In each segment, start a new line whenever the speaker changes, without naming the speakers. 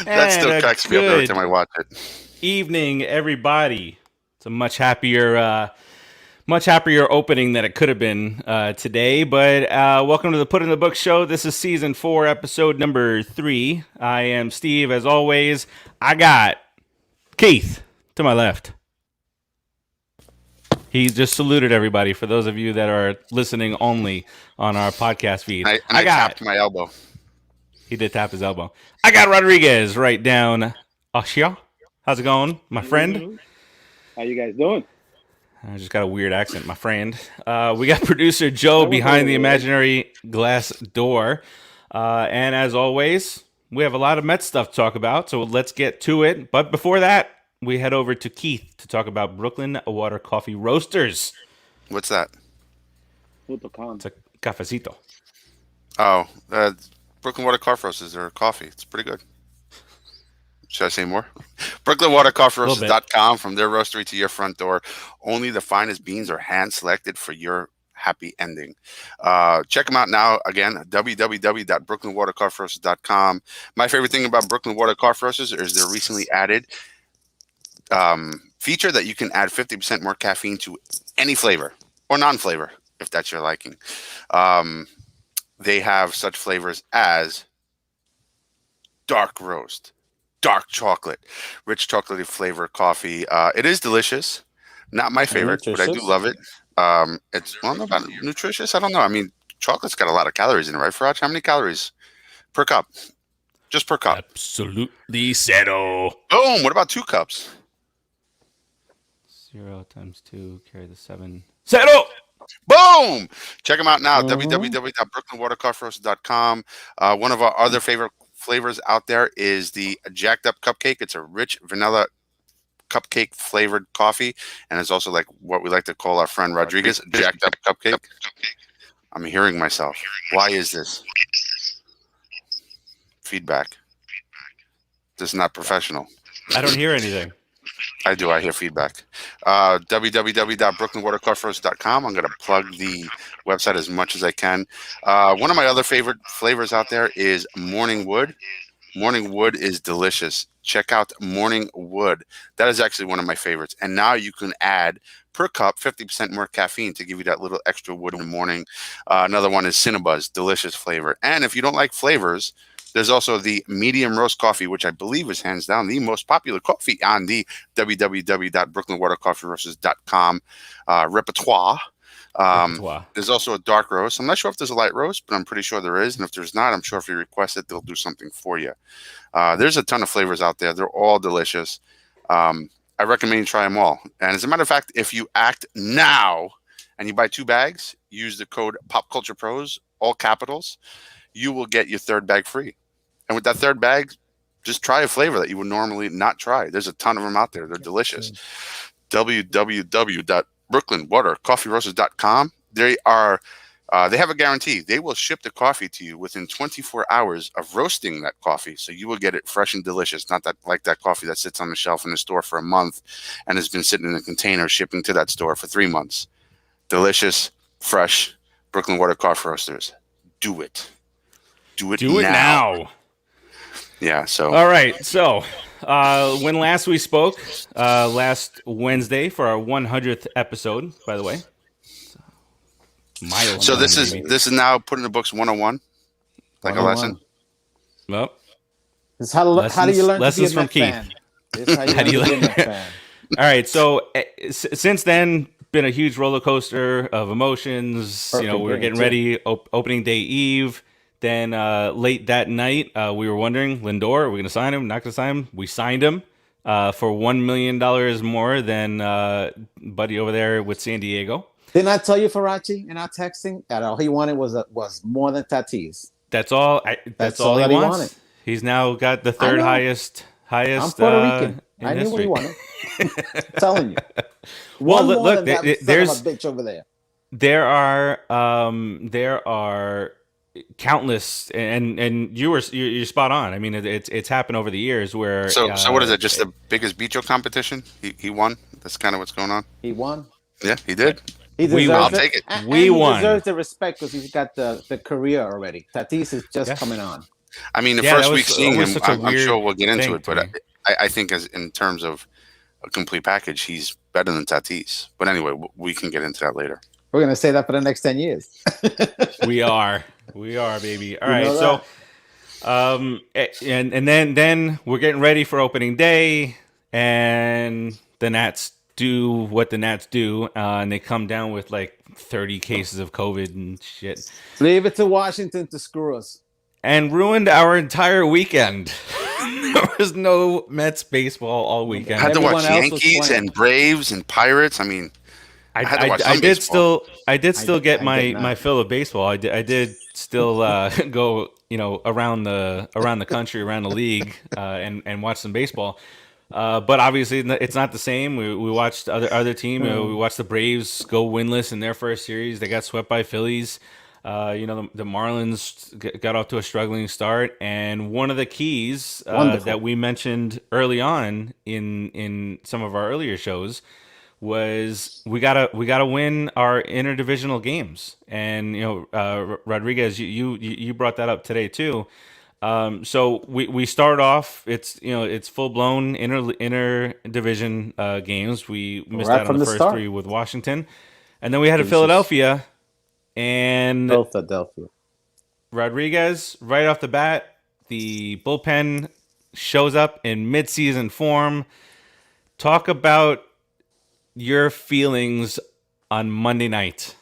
That still cracks me up every time I watch it.
Evening, everybody. It's a much happier opening than it could have been today. But welcome to the Put in the Book show. This is season 4, episode number 3. I am Steve, as always. I got Keith to my left. He just saluted everybody for those of you that are listening only on our podcast feed.
I tapped my elbow.
He did tap his elbow. I got Rodriguez right down. Ashia. How's it going, my friend?
How you guys doing?
I just got a weird accent, my friend. We got producer Joe behind the imaginary glass door. And as always, we have a lot of Mets stuff to talk about, so let's get to it. But before that, we head over to Keith to talk about Brooklyn Water Coffee Roasters.
What's that?
It's a cafecito.
Oh, Brooklyn Water Coffee Roasters are coffee. It's pretty good. Should I say more? BrooklynWaterCoffeeRoasters.com. From their roastery to your front door. Only the finest beans are hand-selected for your happy ending. Check them out now. Again, www.BrooklynWaterCoffeeRoasters.com. My favorite thing about Brooklyn Water Coffee Roasters is their recently added feature that you can add 50% more caffeine to any flavor or non-flavor, if that's your liking. They have such flavors as dark roast, dark chocolate, rich chocolatey flavor coffee. It is delicious. Not my favorite, but I do love it. It's, I don't know about nutritious. I don't know. I mean, chocolate's got a lot of calories in it, right, Faraj? How many calories per cup? Just per cup.
Absolutely zero.
Boom. What about 2 cups?
0 times 2, carry the 7. Zero!
Boom! Check them out now. www.brooklynwatercoffeeroasters.com. One of our other favorite flavors out there is the Jacked Up Cupcake. It's a rich vanilla cupcake flavored coffee, and it's also like what we like to call our friend Rodriguez, Jacked Up Cupcake. I'm hearing myself. Why is this? Feedback. This is not professional.
I don't hear anything.
I do. I hear feedback. www.brooklynwatercoffeeroasters.com. I'm going to plug the website as much as I can. One of my other favorite flavors out there is Morning Wood. Morning Wood is delicious. Check out Morning Wood. That is actually one of my favorites. And now you can add per cup 50% more caffeine to give you that little extra wood in the morning. Another one is Cinnabuzz. Delicious flavor. And if you don't like flavors, there's also the medium roast coffee, which I believe is hands down the most popular coffee on the www.brooklynwatercoffeeroasters.com repertoire. There's also a dark roast. I'm not sure if there's a light roast, but I'm pretty sure there is. And if there's not, I'm sure if you request it, they'll do something for you. There's a ton of flavors out there. They're all delicious. I recommend you try them all. And as a matter of fact, if you act now and you buy 2 bags, use the code PopCulturePros, all capitals, you will get your 3rd bag free. And with that 3rd bag, just try a flavor that you would normally not try. There's a ton of them out there. They're delicious. www.brooklynwatercoffeeroasters.com. They have a guarantee. They will ship the coffee to you within 24 hours of roasting that coffee. So you will get it fresh and delicious. Not that like that coffee that sits on the shelf in the store for a month and has been sitting in a container shipping to that store for 3 months. Delicious, fresh Brooklyn Water Coffee Roasters. Do it. Do it now. Yeah, so.
All right, so when last we spoke, last Wednesday for our 100th episode, by the way.
So this is now put in the books 101, like 101. A lesson.
Well,
this how do you learn
lessons
to be a
from Keith.
fan? This how do you learn to be a Met fan.
All right, so since then, been a huge roller coaster of emotions.
Perfect,
we were getting ready, opening day eve. Then late that night, we were wondering, Lindor, are we going to sign him? Not going to sign him? We signed him for $1 million more than Buddy over there with San Diego.
Didn't I tell you, Farachi, in our texting that all he wanted was more than Tatis?
That's all. That's all he wanted. He's now got the 3rd highest.
I'm Puerto Rican. I knew what he wanted. I'm telling you.
Well, look, there's
a bitch over there.
There are countless, and you're spot on. I mean, it's happened over the years where.
So what is it? Just the biggest Bicho competition? He won. That's kind of what's going on.
He won.
Yeah, he did. I'll take it.
We won.
He deserves the respect because he's got the career already. Tatis is just coming on.
I mean, the
Yeah, that
first
was
week seeing
always
him,
such a
I'm sure
weird
we'll get into
thing
it,
to
but
me.
I think as in terms of a complete package, he's better than Tatis. But anyway, we can get into that later.
We're gonna say that for the next 10 years.
We are, baby. All
You
right,
know
so
that.
and then we're getting ready for opening day, and the Nats do what the Nats do, and they come down with like 30 cases of COVID and shit,
Leave it to Washington to screw us.
and ruined our entire weekend. There was no Mets baseball all weekend.
Had to
Everyone
watch
else was
Yankees
playing.
and Braves and Pirates. I mean, I had to watch some baseball.
I did still get
I did
my
not.
fill of baseball. I did still go around the country, around the league, and watch some baseball. But obviously it's not the same. We watched other team. We watched the Braves go winless in their first series. They got swept by Phillies. The Marlins got off to a struggling start, and one of the keys that we mentioned early on in some of our earlier shows was we gotta win our interdivisional games. And Rodriguez, you brought that up today too. So we start off. It's full blown interdivision games. We missed
Right
out on
from
the
the
first
start.
3 with Washington, and then we had a
Jesus.
Philadelphia. And
Philadelphia.
Rodriguez, right off the bat, the bullpen shows up in midseason form. Talk about your feelings on Monday night.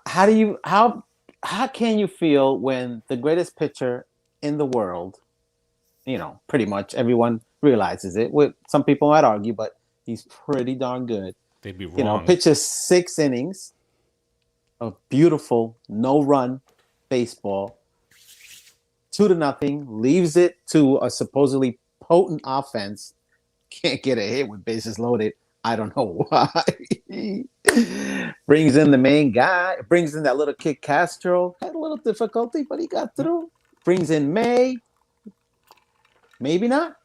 How can you feel when the greatest pitcher in the world, pretty much everyone realizes it. With some people might argue, but he's pretty darn good.
They'd be wrong.
Pitches 6 innings of beautiful no-run baseball, 2-0, leaves it to a supposedly potent offense. Can't get a hit with bases loaded. I don't know why. Brings in the main guy. Brings in that little kid Castro. Had a little difficulty, but he got through. Brings in May. Maybe not,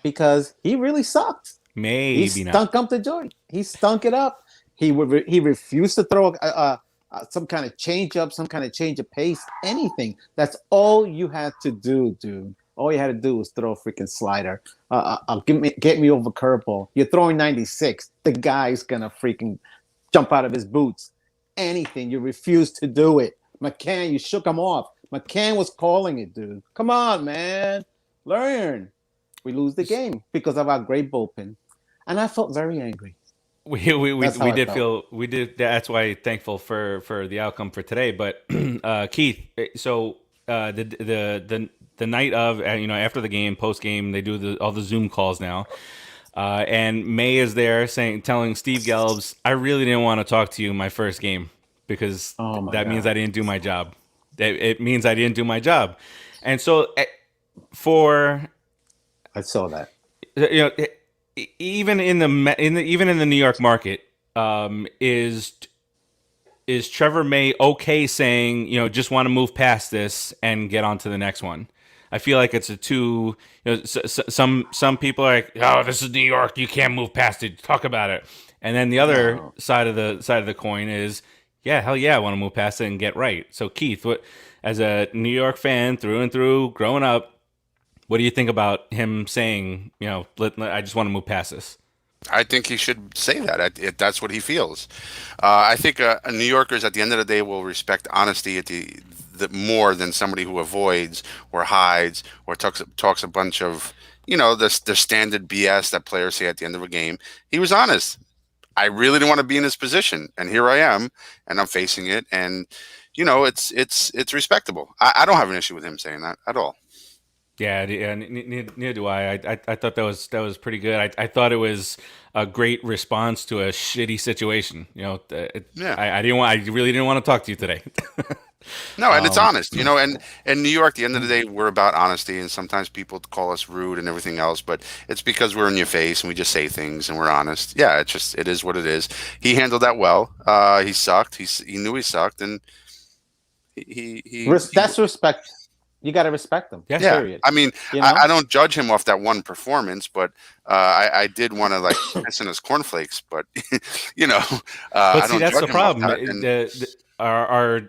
because he really sucked. He stunk up the joint. He stunk it up. He refused to throw some kind of change up, some kind of change of pace, anything. That's all you had to do, dude. All you had to do was throw a freaking slider. Get me over curveball. You're throwing 96. The guy's gonna freaking jump out of his boots. Anything. You refused to do it. McCann, you shook him off. McCann was calling it, dude. Come on, man. Learn. We lose the game because of our great bullpen. And I felt very angry.
We did feel. That's why thankful for the outcome for today. But Keith, so the night of, after the game, post game, they do all the Zoom calls now, and May is there telling Steve Gelbs, I really didn't want to talk to you in my first game because that means I didn't do my job. It means I didn't do my job, and so
I saw that.
Even in the New York market, is Trevor May okay saying, just want to move past this and get on to the next one? I feel like it's some people are like, oh, this is New York, you can't move past it, talk about it. And then the other side of the coin is, yeah, hell yeah, I want to move past it and get right. So Keith, as a New York fan through and through, growing up, what do you think about him saying, I just want to move past this?
I think he should say that. That's what he feels. I think New Yorkers, at the end of the day, will respect honesty more than somebody who avoids or hides or talks a bunch of, the standard BS that players say at the end of a game. He was honest. I really didn't want to be in this position, and here I am, and I'm facing it, and it's respectable. I don't have an issue with him saying that at all.
Yeah, neither do I. I thought that was pretty good. I thought it was a great response to a shitty situation.
Yeah.
I really didn't want to talk to you today.
No, and it's honest, and in New York, at the end of the day, we're about honesty, and sometimes people call us rude and everything else, but it's because we're in your face and we just say things and we're honest. Yeah, it is what it is. He handled that well. He sucked. He knew he sucked, and
that's respect. You got to respect them.
Yeah.
Period.
I mean, I don't judge him off that one performance, but I did want to piss in his cornflakes. But
but
I
see,
don't
that's
judge
the
him
problem.
off that,
our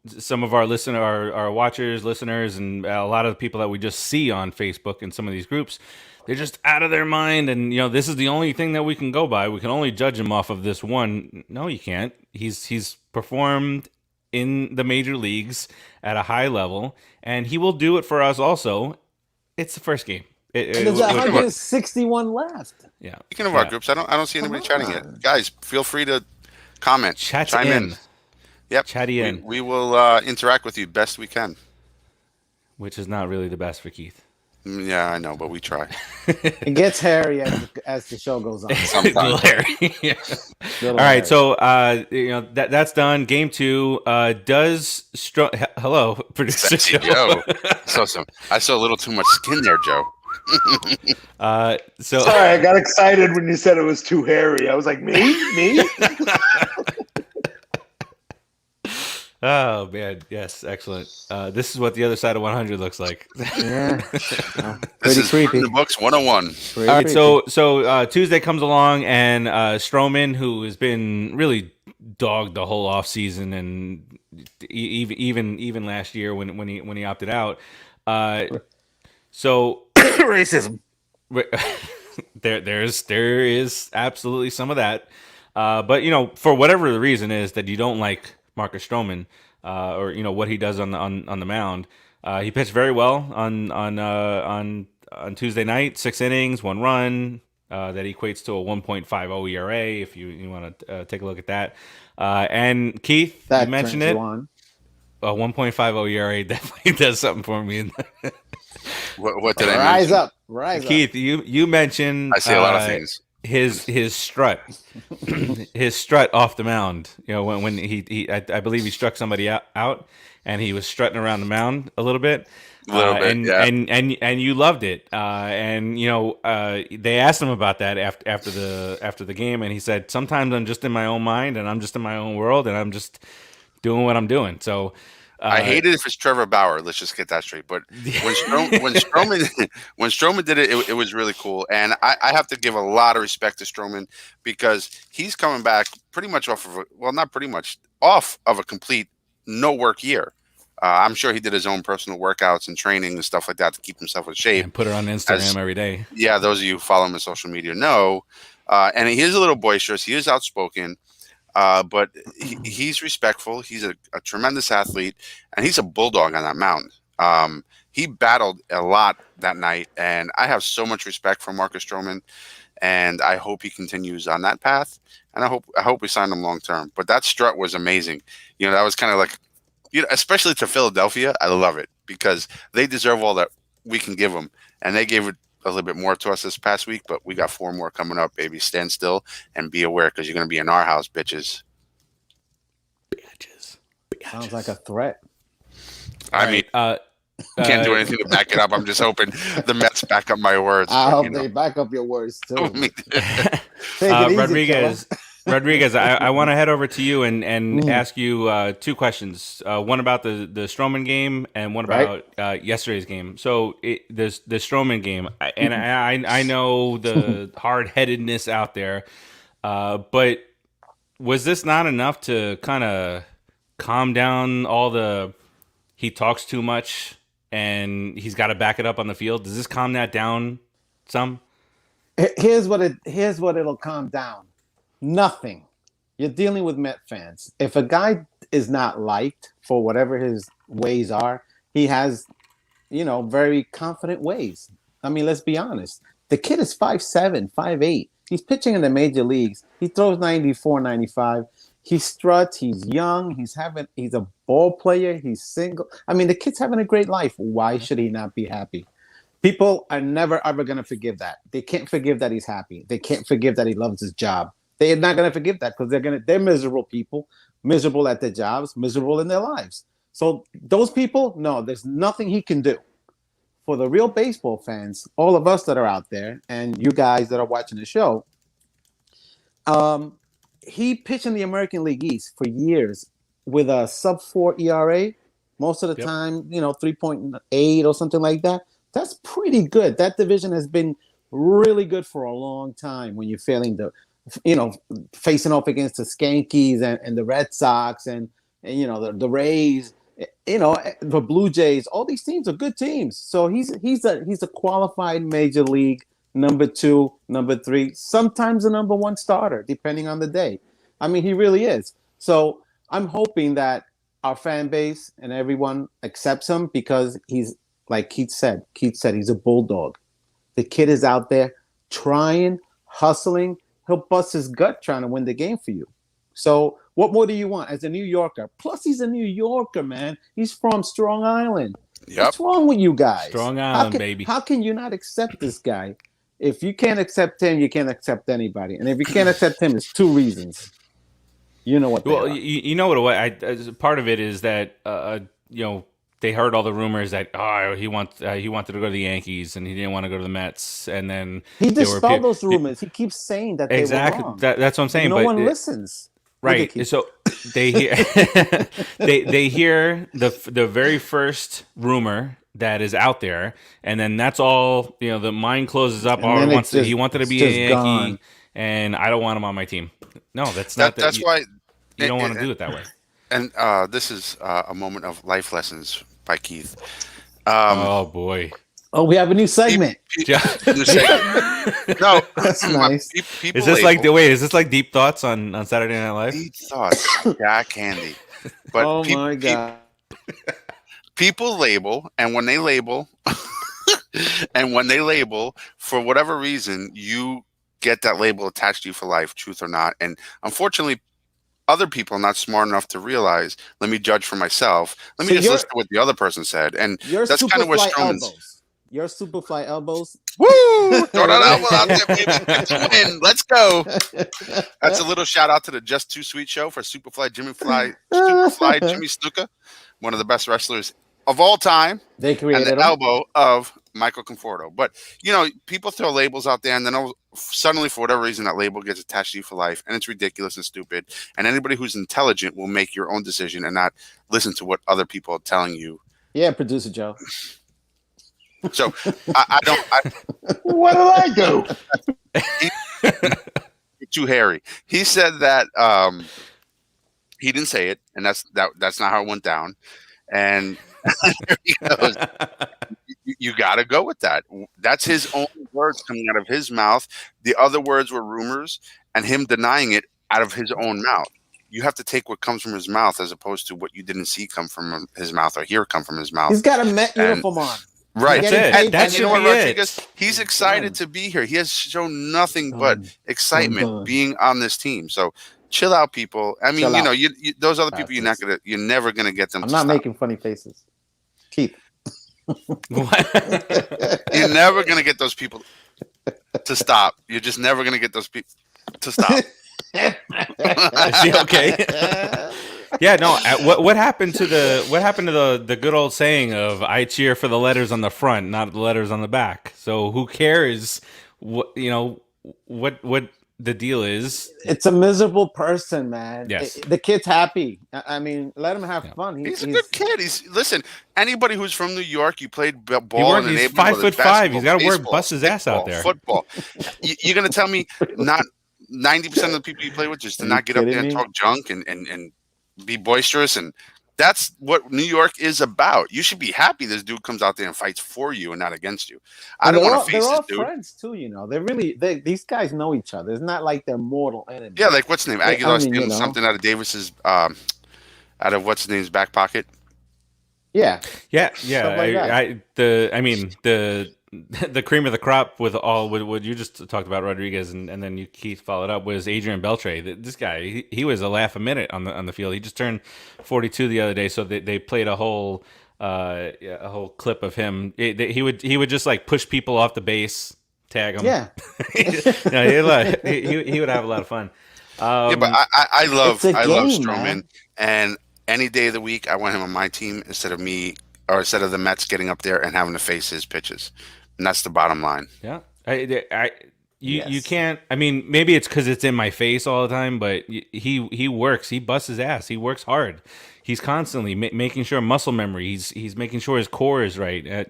some of our our watchers, listeners, and a lot of the people that we just see on Facebook and some of these groups, they're just out of their mind. And this is the only thing that we can go by. We can only judge him off of this one. No, you can't. He's performed in the major leagues at a high level, and he will do it for us also. It's the first game.
There's 161 left.
Yeah.
Speaking of our groups, I don't see anybody chatting yet. Guys, feel free to comment, chime in. Yep,
chatty in.
We will interact with you best we can.
Which is not really the best for Keith.
Yeah, I know, but we try.
It gets hairy as the show goes on.
Sometimes. Yeah. All right, so that's done. Game 2 does. Hello, producer
Joe. I saw a little too much skin there, Joe.
Sorry, I got excited when you said it was too hairy. I was like, me.
Oh man, yes, excellent. This is what the other side of 100 looks like.
Yeah,
pretty creepy. The books 101.
All right, so Tuesday comes along, and Stroman, who has been really dogged the whole off season, and even last year when he opted out. So
racism.
There is absolutely some of that, but for whatever the reason is that you don't like Marcus Stroman, or what he does on the mound. He pitched very well on Tuesday night. 6 innings, 1 run. That equates to a 1.50 ERA. If you want to take a look at that. And Keith, you mentioned it. A 1.50 ERA definitely does something for me.
What did I mention?
Rise up,
Keith. You mentioned.
I see a lot of things.
His strut, his strut off the mound. When I believe he struck somebody out, and he was strutting around the mound a little bit. And you loved it. They asked him about that after the game, and he said, "Sometimes I'm just in my own mind, and I'm just in my own world, and I'm just doing what I'm doing." So.
I hate it if it's Trevor Bauer. Let's just get that straight. But when Stroman did it, it was really cool. And I have to give a lot of respect to Stroman because he's coming back pretty much off of a complete no work year. I'm sure he did his own personal workouts and training and stuff like that to keep himself in shape.
And put it on Instagram every day.
Yeah, those of you who follow him on social media know. And he is a little boisterous. He is outspoken. But he's respectful. He's a tremendous athlete, and he's a bulldog on that mound. He battled a lot that night, and I have so much respect for Marcus Stroman, and I hope he continues on that path. And I hope we sign him long term. But that strut was amazing. That was kind of like, especially to Philadelphia. I love it because they deserve all that we can give them, and they gave it a little bit more to us this past week, but we got 4 more coming up, baby. Stand still and be aware because you're going to be in our house, bitches.
Sounds like a threat.
I mean, can't do anything to back it up. I'm just hoping the Mets back up my words.
I hope they back up your words too.
Rodriguez, I want to head over to you and ask you 2 questions. One about the Stroman game and one about yesterday's game. So the Stroman game, and I know the hard-headedness out there, but was this not enough to kind of calm down all the he talks too much and he's got to back it up on the field? Does this calm that down some?
Here's what it'll calm down. Nothing. You're dealing with Met fans. If a guy is not liked for whatever his ways are, he has, very confident ways. I mean, let's be honest. The kid is 5'7", 5'8". He's pitching in the major leagues. He throws 94, 95. He struts. He's young. He's a ball player. He's single. I mean, the kid's having a great life. Why should he not be happy? People are never, ever going to forgive that. They can't forgive that he's happy. They can't forgive that he loves his job. They're not going to forgive that because they're miserable people, miserable at their jobs, miserable in their lives. So those people, no, there's nothing he can do. For the real baseball fans, all of us that are out there, and you guys that are watching the show, he pitched in the American League East for years with a sub-4 ERA. Most of the time, 3.8 or something like that. That's pretty good. That division has been really good for a long time when you're failing facing off against the Skankies and the Red Sox and and the Rays, the Blue Jays. All these teams are good teams. So he's a qualified major league number 2, number 3, sometimes a number 1 starter, depending on the day. I mean, he really is. So I'm hoping that our fan base and everyone accepts him because he's, like Keith said, he's a bulldog. The kid is out there trying, hustling. He'll bust his gut trying to win the game for you. So what more do you want as a New Yorker? Plus, he's a New Yorker, man. He's from Strong Island. Yep. What's wrong with you guys?
Strong Island, baby.
How can you not accept this guy? If you can't accept him, you can't accept anybody. And if you can't accept him, it's 2 reasons. You know what they are.
You know what? Part of it is that they heard all the rumors that he wanted to go to the Yankees and he didn't want to go to the Mets, and then
he dispelled those rumors. He keeps saying that
exactly.
They were wrong.
That's what I'm saying.
No one listens.
Right. So they hear they hear the very first rumor that is out there, and then that's all. The mind closes up. He wanted to be a Yankee, gone. And I don't want him on my team. No, that's not.
That's why
you don't want to do it that way.
And this is a moment of life lessons by Keith.
Oh boy!
Oh, we have a new segment.
New segment. No,
that's nice.
Is this like Deep Thoughts on Saturday Night Live?
Deep Thoughts, Jack Candy. But
oh my god!
People label, and when they label, for whatever reason, you get that label attached to you for life, truth or not. And unfortunately, other people are not smart enough to realize, let me judge for myself. Let me just listen to what the other person said. And that's kind of where Stroman's.
Your Superfly elbows.
Woo! Throw that elbow out there, baby. Get the win. Let's go. That's a little shout out to the Just Too Sweet show for Superfly Jimmy Snuka, one of the best wrestlers of all time.
They created
and the elbow of Michael Conforto. But, people throw labels out there, and then suddenly, for whatever reason, that label gets attached to you for life, and it's ridiculous and stupid. And anybody who's intelligent will make your own decision and not listen to what other people are telling you.
Yeah, Producer Joe.
So, I don't...
what did I do?
You're too hairy. He said that he didn't say it, and that's not how it went down. And he goes, you got to go with that. That's his own words coming out of his mouth. The other words were rumors, and him denying it out of his own mouth. You have to take what comes from his mouth as opposed to what you didn't see come from his mouth or hear come from his mouth.
He's got a Met uniform on.
Right.
That's
you know what, Rodriguez? He's excited to be here. He has shown nothing but excitement being on this team. So chill out, people. I mean, you those other people, you're never gonna get them.
I'm not making funny faces. Keith.
You're never gonna get those people to stop. You're just never gonna get those people to stop.
Is he okay? Yeah, no. What happened to the good old saying of I cheer for the letters on the front, not the letters on the back. So who cares what the deal is?
It's a miserable person, man.
Yes.
The kid's happy. I mean, let him have fun.
He's a good kid. Listen. Anybody who's from New York, you played ball in the neighborhood.
He's 5'5". He's got to work, bust his ass out there.
Football. You're gonna tell me not 90% of the people you play with just to not get up there and talk junk and be boisterous, and that's what New York is about. You should be happy this dude comes out there and fights for you and not against you. I don't want to face this dude.
They're all friends too, these guys know each other. It's not like they're mortal enemies.
Yeah, like what's his name? Aguilar's stealing something out of Davis's out of what's his name's back pocket.
Yeah.
Like the cream of the crop with what you just talked about, Rodriguez, and then Keith followed up was Adrian Beltre. This guy, he was a laugh a minute on the field. He just turned 42 the other day, so they played a whole clip of him. He would just like push people off the base, tag them.
Yeah,
he would have a lot of fun.
But I love Stroman, and any day of the week I want him on my team instead of the Mets getting up there and having to face his pitches. And that's the bottom line.
Yeah. You can't. I mean, maybe it's because it's in my face all the time, but he works. He busts his ass. He works hard. He's constantly making sure muscle memory. He's making sure his core is right.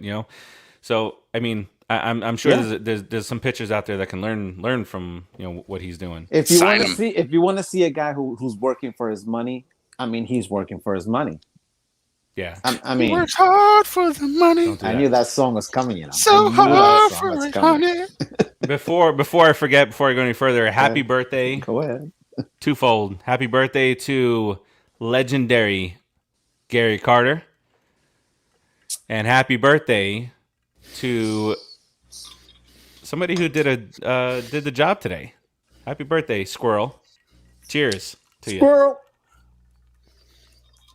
So I mean, I'm sure there's some pitchers out there that can learn from what he's doing.
If you want to see a guy who's working for his money, I mean, he's working for his money.
Yeah.
I mean,
he works hard for the money.
I knew that song was coming.
So hard for it, honey.
Before I forget, before I go any further, happy birthday.
Go ahead.
Twofold. Happy birthday to legendary Gary Carter. And happy birthday to somebody who did the job today. Happy birthday, Squirrel. Cheers to you.
Squirrel.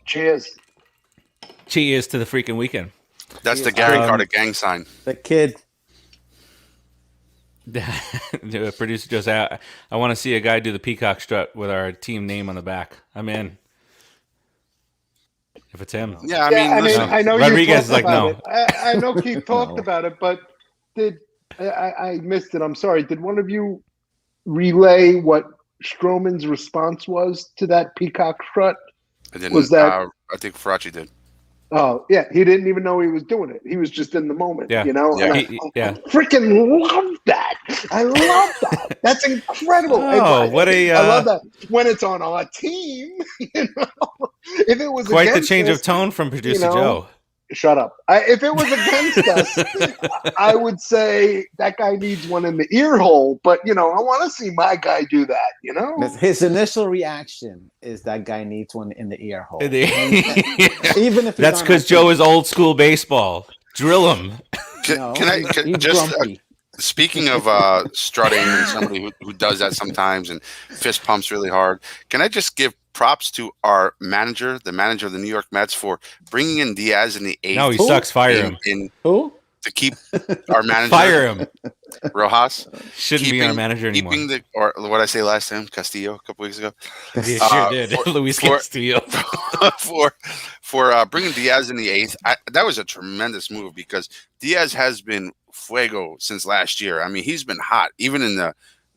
Cheers.
Cheers to the freaking weekend.
That's the Gary Carter gang sign.
The kid.
Producer Joe said, I want to see a guy do the peacock strut with our team name on the back. I'm in. If it's him.
Yeah, I mean,
I know
Rodriguez is like,
about
no.
it. I know Keith talked about it, but I missed it. I'm sorry. Did one of you relay what Stroman's response was to that peacock strut?
Was that? I think Faraci did.
Oh yeah, he didn't even know he was doing it. He was just in the moment.
Yeah.
You know.
Yeah.
I freaking love that. I love that. That's incredible.
Oh, what a!
I love that when it's on our team. You know, if it was
quite the change of tone from producer Joe.
Shut up. If it was against us, I would say that guy needs one in the ear hole. But, I want to see my guy do that,
His initial reaction is that guy needs one in the ear hole.
Even if that's because Joe is old school baseball. Drill him.
Can I just speaking of strutting and somebody who does that sometimes and fist pumps really hard, can I just give props to our manager, the manager of the New York Mets, for bringing in Diaz in the 8th.
No, he sucks. Fire him.
Who?
To keep our manager.
Fire him.
Rojas.
Shouldn't be our manager anymore.
Or what I say last time, Castillo, a couple weeks ago.
He sure did. Luis Castillo.
For bringing Diaz in the 8th. That was a tremendous move because Diaz has been fuego since last year. I mean, he's been hot, even in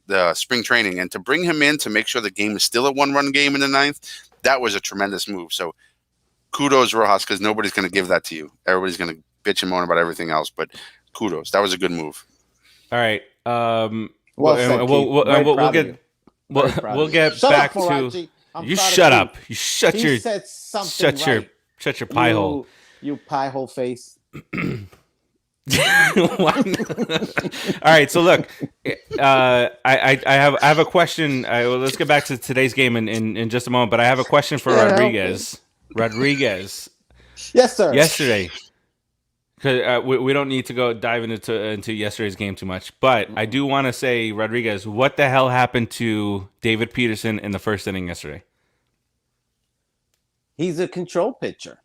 the spring training, and to bring him in to make sure the game is still a one-run game in the 9th, that was a tremendous move. So kudos, Rojas, because nobody's going to give that to you. Everybody's going to bitch and moan about everything else, but kudos. That was a good move.
All right.
We'll
get back to you. Shut up. You shut your pie hole.
You pie hole face.
All right, so look, I have a question. Let's get back to today's game in just a moment, but I have a question for Rodriguez. Rodriguez,
yes, sir.
Yesterday, because we don't need to dive into yesterday's game too much, but I do want to say, Rodriguez, what the hell happened to David Peterson in the first inning yesterday?
He's a control pitcher.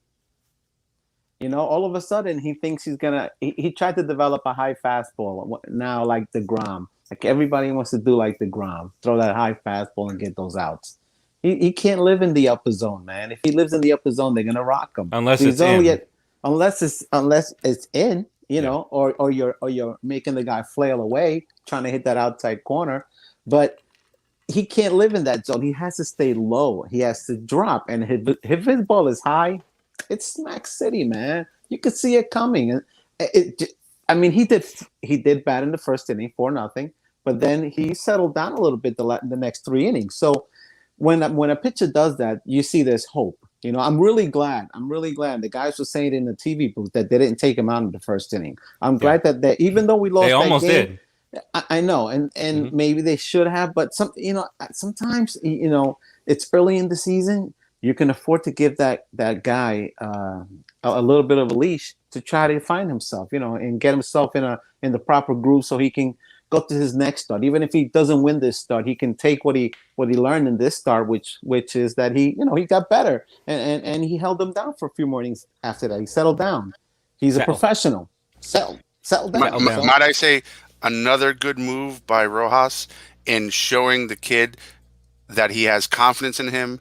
All of a sudden he thinks he's gonna. He tried to develop a high fastball now, like DeGrom. Like everybody wants to do like DeGrom, throw that high fastball and get those outs. He can't live in the upper zone, man. If he lives in the upper zone, they're gonna rock him.
Unless it's
in, or you're making the guy flail away trying to hit that outside corner, but he can't live in that zone. He has to stay low. He has to drop, and if his ball is high, it's smack city, man. You could see it coming. He did bad in the first inning, 4-0, but then he settled down a little bit the next 3 innings. So when a pitcher does that, you see there's hope. I'm really glad. The guys were saying in the TV booth that they didn't take him out in the first inning. I'm glad that even though we lost,
they almost
game,
did.
I know, and maybe they should have, but sometimes it's early in the season. You can afford to give that guy a little bit of a leash to try to find himself, and get himself in the proper groove so he can go to his next start. Even if he doesn't win this start, he can take what he learned in this start, which is that he got better and he held them down for a few mornings after that. He settled down. He's a professional. Settle down.
Might I say another good move by Rojas in showing the kid that he has confidence in him,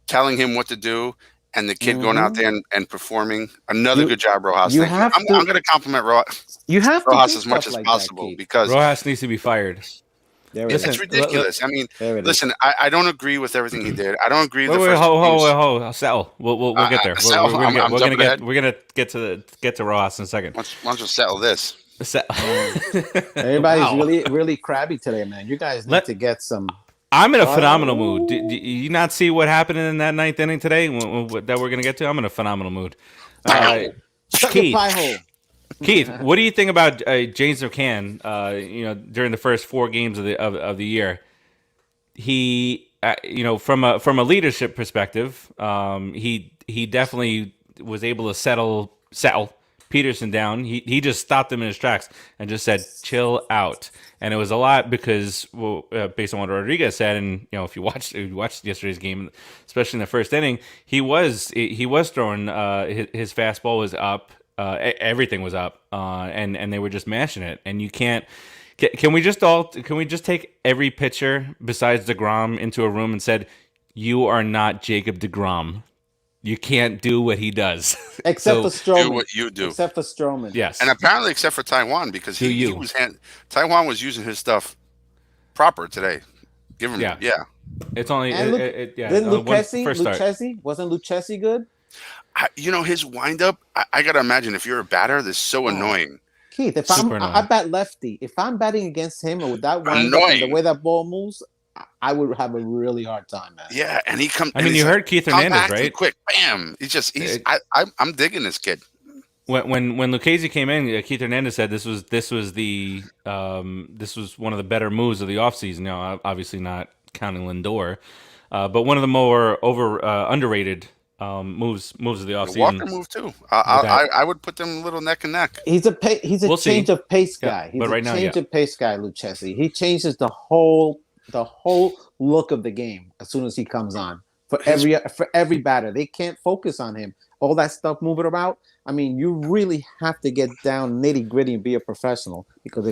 telling him what to do, and the kid going out there and performing. Another good job, Rojas. I'm going to compliment Rojas.
You have
Rojas as much as possible because
Rojas needs to be fired.
It's ridiculous. Listen, I don't agree with everything he did. I don't agree.
Hold, settle. We'll get there. We're gonna get to Rojas in a second.
Why don't you settle this?
Everybody's really, really crabby today, man. You guys need to get some
I'm in a phenomenal mood. Do you not see what happened in that ninth inning today that we're going to get to? I'm in a phenomenal mood.
Shut your pie hole.
Keith, what do you think about James McCann? During the first 4 games of the year, he, from a leadership perspective, he definitely was able to settle Peterson down. He just stopped him in his tracks and just said, "Chill out." And it was a lot because, based on what Rodriguez said, and if you watched yesterday's game, especially in the first inning, he was throwing his fastball was up, everything was up, and they were just mashing it. And you can't. Can we just take every pitcher besides DeGrom into a room and said, "You are not Jacob DeGrom. You can't do what he does."
Except for Stroman.
Do what you do.
Except for Stroman.
Yes.
And apparently except for Taiwan, because Taiwan was using his stuff proper today. Give him, yeah.
It's only,
Didn't Lucchesi? Wasn't Lucchesi good?
His windup, I got to imagine if you're a batter, this is so annoying.
Keith, I bat lefty. If I'm batting against him or with that windup and the way that ball moves, I would have a really hard time, man.
Yeah, and he comes.
I mean, you heard Keith Hernandez, right?
Quick, bam! I'm digging this kid.
When Lucchesi came in, Keith Hernandez said this was one of the better moves of the offseason. Obviously not counting Lindor, but one of the more underrated moves of the offseason.
The Walker move too. I would put them a little neck and neck.
He's a change of pace guy. He's a change of pace guy, Lucchesi. He changes the whole look of the game as soon as he comes on. For every batter, they can't focus on him. All that stuff moving about. I mean, you really have to get down nitty gritty and be a professional, because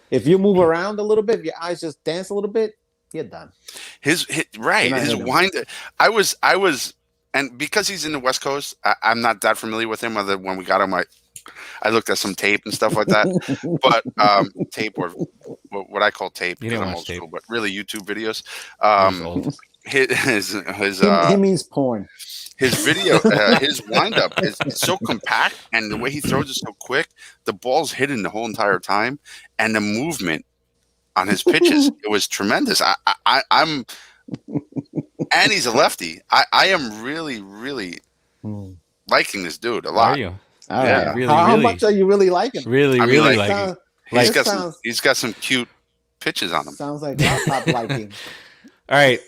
if you move around a little bit, if your eyes just dance a little bit, you're done.
His wind. I was, and because he's in the West Coast, I'm not that familiar with him. Other when we got him, I looked at some tape and stuff like that. But tape, or what I call tape, because I'm old school, but really YouTube videos.
He means porn.
His video, his windup is so compact, and the way he throws it so quick, the ball's hidden the whole entire time, and the movement on his pitches, it was tremendous. I'm, and he's a lefty. I am really, really liking this dude a lot.
Are you?
Yeah. How much are you really liking him?
Really, liking.
He's got some cute pitches on him.
Sounds like top liking.
All right.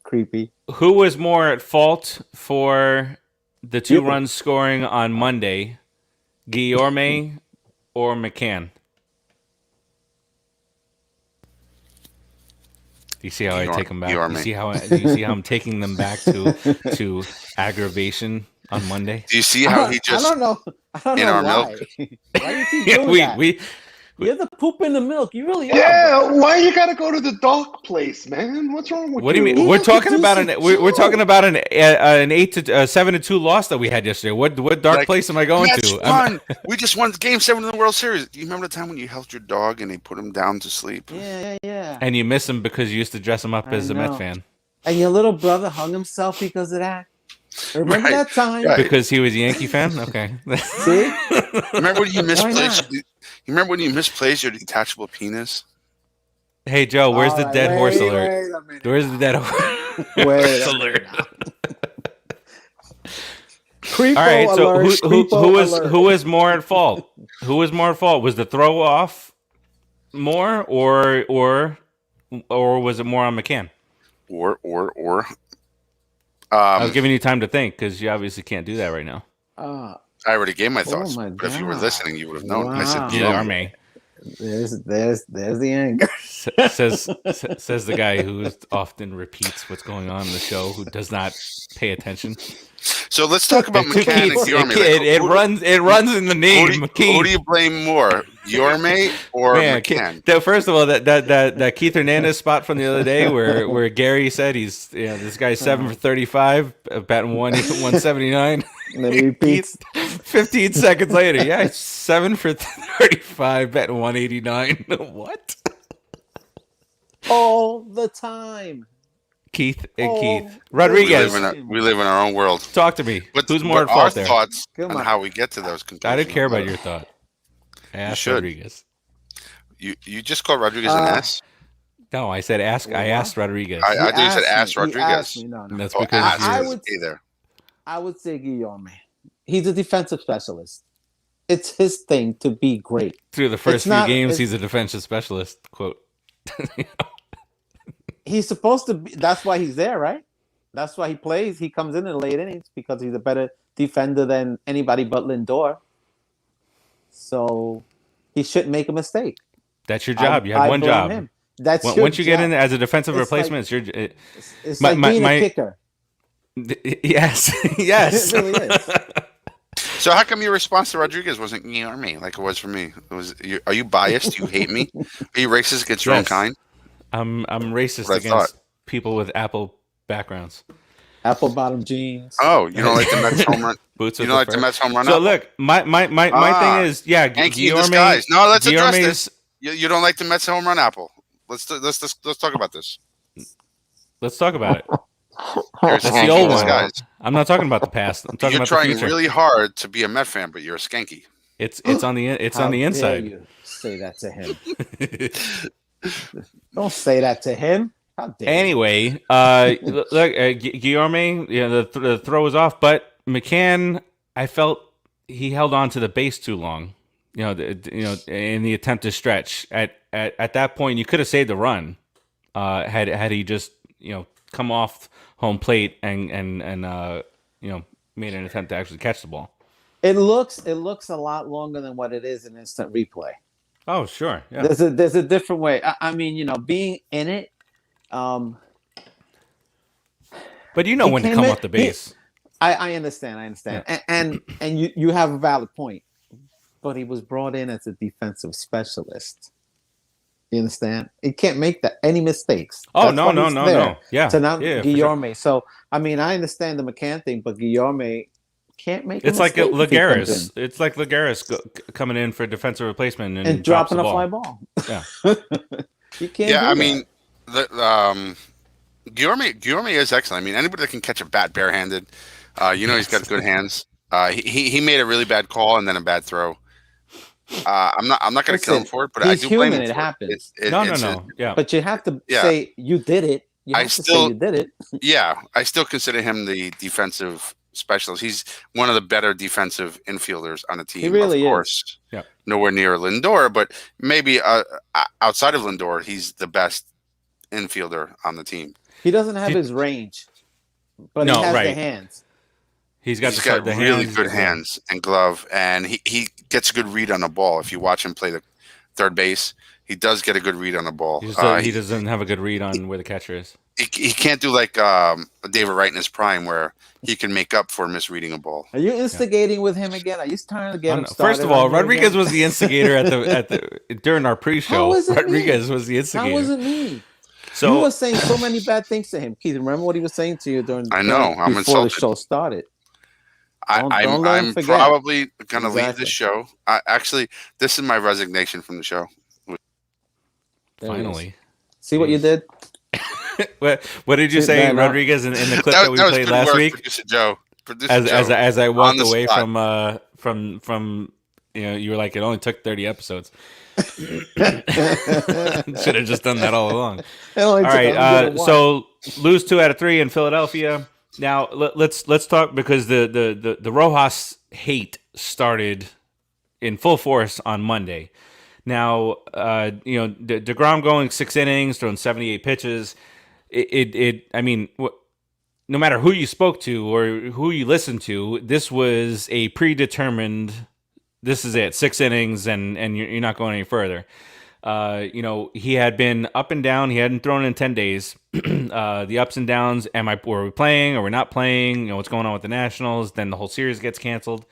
Creepy.
Who was more at fault for the 2 runs scoring on Monday, Guillorme or McCann? Do you see how I take them back? Do you see how I'm taking them back to aggravation on Monday?
Do you see how he just?
I don't know why. Why do you keep doing that? You're the poop in the milk. You really are.
Yeah, why you gotta go to the dark place, man? What's wrong with you?
What do you mean? We're talking about an 7-2 loss that we had yesterday. What dark place am I going to?
We just won Game 7 of the World Series. Do you remember the time when you held your dog and they put him down to sleep?
Yeah.
And you miss him because you used to dress him up as a Met fan.
And your little brother hung himself because of that. Remember that time?
Right. Because he was a Yankee fan? Okay.
See?
Remember when you misplaced? You remember when you misplaced your detachable penis?
Hey Joe, where's the dead horse alert? Where's the dead horse alert?
All
right, so who was more at fault? Who was more at fault? Was the throw off more, or was it more on McCann?
Or.
I was giving you time to think because you obviously can't do that right now.
I already gave my thoughts, but if you were listening, you would have known. Wow. I said,
Guillorme.
There's the anger.
says the guy who often repeats what's going on in the show, who does not pay attention.
So let's talk about McCann and Guillorme.
It runs in the name.
Who do you blame more, Guillorme or McCann?
First of all, that Keith Hernandez spot from the other day, where Gary said this guy's 7 for 35, batting 179.
And then he repeats
15 seconds later. Yeah, 7 for 35, batting 189. What?
All the time.
Keith and Keith. Rodriguez.
We live in our own world.
Talk to me. Who's more at
fault
fault there?
Thoughts on how we get to those conclusions.
I don't care about your thought. Ask Rodriguez.
You just called Rodriguez an ass?
No, I said ask. I asked Rodriguez.
I think you said ask Rodriguez.
No.
That's because
I would say Guillorme. He's a defensive specialist. It's his thing to be great.
Through the first few games, he's a defensive specialist. Quote.
He's supposed to be. That's why he's there, right? That's why he plays. He comes in the late innings because he's a better defender than anybody but Lindor. So he shouldn't make a mistake.
That's your job. You have one job.
Him. That's your
once you
job.
get in as a defensive replacement,
like,
it's your.
It's like being a kicker.
Yes, yes.
It really is.
So how come your response to Rodriguez wasn't me like it was for me? Are you biased? You hate me? Are you racist against your own kind?
I'm racist against people with Apple backgrounds.
Apple bottom jeans.
Oh, you don't like the Mets home run? Boots. You don't like the Mets home run?
So look, my thing is, Guillorme.
No, let's address this. You don't like the Mets home run apple? Let's talk about this.
Let's talk about it.
That's
the old one. I'm not talking about the past. I'm talking
about
the future.
You're trying really hard to be a Met fan, but you're a skanky.
It's on the inside.
Dare you say that to him? Don't say that to him. How dare
anyway, look, Guillorme, the throw was off, but McCann, I felt he held on to the base too long. In the attempt to stretch. At that point, you could have saved the run. Had he just come off home plate and made an attempt to actually catch the ball.
It looks a lot longer than what it is in instant replay.
Oh, sure. Yeah.
There's a different way. I mean, being in it.
But when to come off the base.
I understand. Yeah. And you have a valid point. But he was brought in as a defensive specialist. You understand? He can't make any mistakes.
Oh, no. Yeah.
To not Guillorme.
Sure.
So, I mean, I understand the McCann thing, but Guillorme can't make
it's
a mistake.
Like Lagares. It's like Lagares coming in for defensive replacement and
dropping a fly ball.
Yeah.
You can't
I mean, Guillorme is excellent. I mean, anybody that can catch a bat barehanded, he's got good hands. He made a really bad call and then a bad throw. I'm not going to kill him for it, but I do blame him.
It happens.
No. Yeah,
but you have to say you did it. Say you did it.
Yeah, I still consider him the defensive specialist. He's one of the better defensive infielders on the team.
He really
of course.
is.
Yeah,
nowhere near Lindor, but maybe outside of Lindor, he's the best infielder on the team.
He doesn't have his range, but he has the hands.
He's got really good hands and glove, and he gets a good read on the ball. If you watch him play the third base, he does get a good read on the ball.
He doesn't have a good read on where the catcher is.
He can't do like David Wright in his prime, where he can make up for misreading a ball.
Are you instigating with him again? Are you trying to get him started?
First of all, Rodriguez was the instigator during our pre-show. Rodriguez was the instigator.
How was it me?
So
you were saying so many bad things to him, Keith. Remember what he was saying to you
I'm
before
insulted.
the show started.
I'm probably going to leave the show. Actually, this is my resignation from the show.
Finally.
See what you did?
What did you say, Rodriguez, in the clip that we played last week?
Producer Joe.
As I walked away from you were like, it only took 30 episodes. Should have just done that all along. All right, so lose 2 out of 3 in Philadelphia. Now let's talk, because the Rojas hate started in full force on Monday. Now DeGrom going 6 innings, throwing 78 pitches. I mean, no matter who you spoke to or who you listened to, this was a predetermined. This is it, 6 innings, and you're not going any further. He had been up and down. He hadn't thrown in 10 days. The ups and downs. Were we playing or we're not playing? What's going on with the Nationals? Then the whole series gets canceled.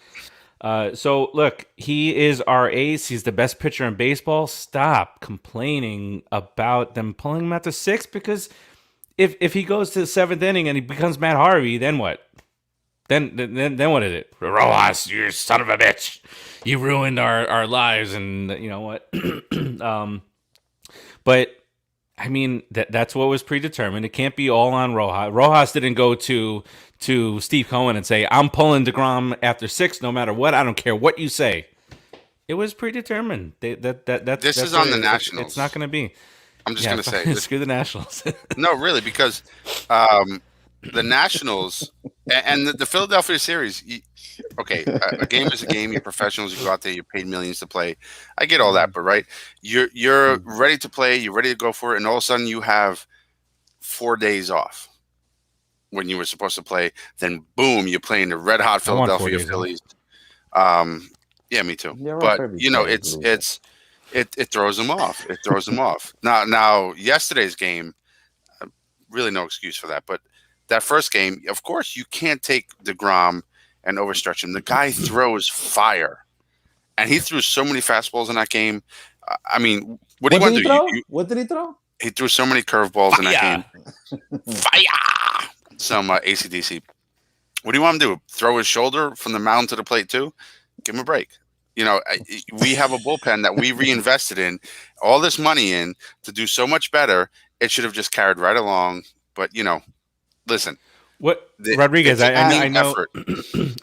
So look, he is our ace. He's the best pitcher in baseball. Stop complaining about them pulling him out to 6, because if he goes to the 7th inning and he becomes Matt Harvey, then what? Then what is it? Rojas, you son of a bitch. You ruined our lives, and you know what? But I mean, that's what was predetermined. It can't be all on Rojas. Rojas didn't go to Steve Cohen and say, I'm pulling DeGrom after 6 no matter what. I don't care what you say. It was predetermined. This
is on the Nationals.
It's not going to be.
I'm just going to say.
Screw the Nationals.
No, really, because the Nationals and the Philadelphia series. Okay, a game is a game. You're professionals. You go out there. You're paid millions to play. I get all that, but right, you're ready to play. You're ready to go for it, and all of a sudden you have 4 days off when you were supposed to play. Then boom, you're playing the red hot Philadelphia Phillies. Yeah, me too. But it throws them off. It throws them off. Now yesterday's game, really no excuse for that. But that first game, of course, you can't take DeGrom and overstretch him. The guy throws fire, and he threw so many fastballs in that game. I mean, what do you want to do?
What did he throw?
He threw so many curveballs in that game. Fire! Some AC/DC. What do you want him to do? Throw his shoulder from the mound to the plate too? Give him a break. You know, we have a bullpen that we reinvested in all this money in to do so much better. It should have just carried right along. But you know, listen.
What Rodriguez? I know.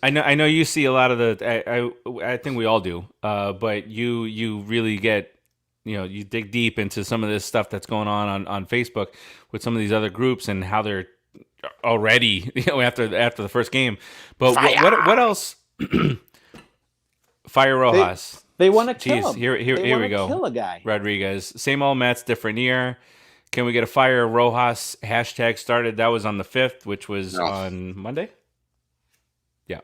I know you see a lot of the. I think we all do. But you really get. You know, you dig deep into some of this stuff that's going on Facebook with some of these other groups and how they're already, you know, after the first game. But what else? Fire Rojas.
They want to kill him.
Here we go.
Kill a guy.
Rodriguez. Same old Mets, different year. Can we get a Fire Rojas hashtag started? That was on the 5th, which was on Monday. Yeah.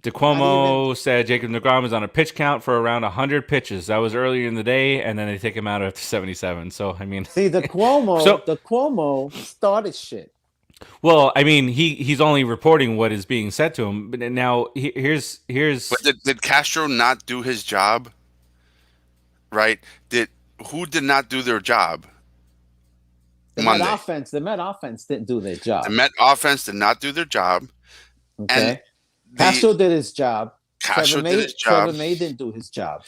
DeCuomo said Jacob deGrom is on a pitch count for around 100 pitches. That was earlier in the day, and then they take him out after 77. So, I mean...
See, DeCuomo started shit.
Well, I mean, he's only reporting what is being said to him. But now, here's...
But did Castro not do his job? Right? Who did not do their job?
The Met offense didn't do their job.
The Met offense did not do their job.
Okay.
And
Castro did his job.
Trevor
May didn't do his job.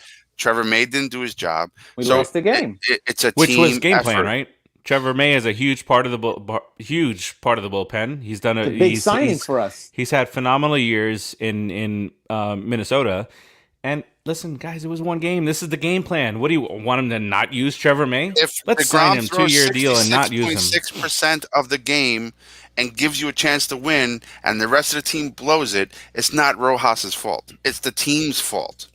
We lost the game.
It's a
which
team
was game
effort.
plan, right? Trevor May is a huge part of the bullpen. He's done a
big signing for us.
He's had phenomenal years in Minnesota. And listen, guys, it was one game. This is the game plan. What do you want him to not use Trevor May? Let's sign him 2-year deal and not use him.
6% of the game and gives you a chance to win, and the rest of the team blows it. It's not Rojas's fault. It's the team's fault.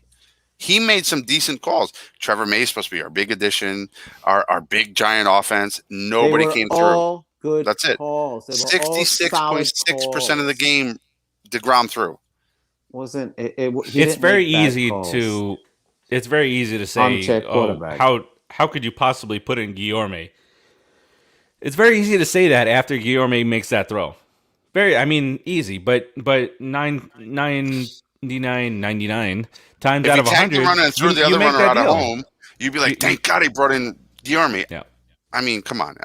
He made some decent calls. Trevor May is supposed to be our big addition, our big giant offense. Nobody came through.
Good.
That's it. 66.6% of the game DeGrom threw.
Wasn't
it's very easy to say how could you possibly put in Guillorme? It's very easy to say that after Guillorme makes that throw. Easy, but 99 times out of 100,
if you tagged the runner and threw the other runner out of home, you'd be like, thank God he brought in Guillorme.
Yeah.
I mean, come on.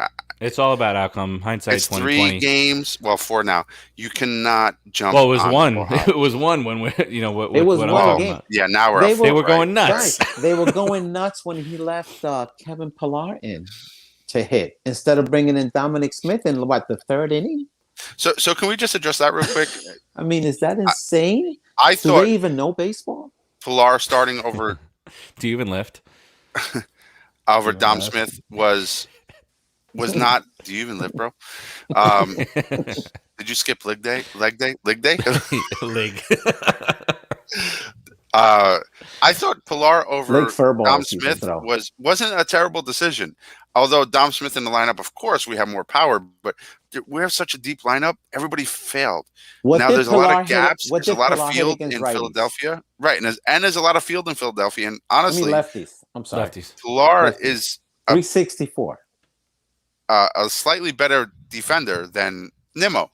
It's all about outcome. Hindsight 2020.
3 games. Well, 4 now. You cannot jump.
Well, it was 1. It was 1 when we,
it was 1 game.
Yeah, now we're.
They were going nuts.
Right. They were going nuts when he left Kevin Pillar in to hit instead of bringing in Dominic Smith in the 3rd inning.
So can we just address that real quick?
I mean, is that insane?
I thought.
Do they even know baseball?
Pillar starting over.
Do you even lift?
Over Dom Smith was not. Do you even lift, bro? Did you skip leg day? Leg. I thought Pillar over Dom Smith wasn't a terrible decision. Although Dom Smith in the lineup, of course, we have more power, but we have such a deep lineup. Everybody failed. Now there's a lot of gaps. There's a lot of field in Philadelphia, right? And there's a lot of field in Philadelphia. And honestly,
lefties. I'm sorry,
lefties.
Pillar is
364.
A slightly better defender than Nimmo.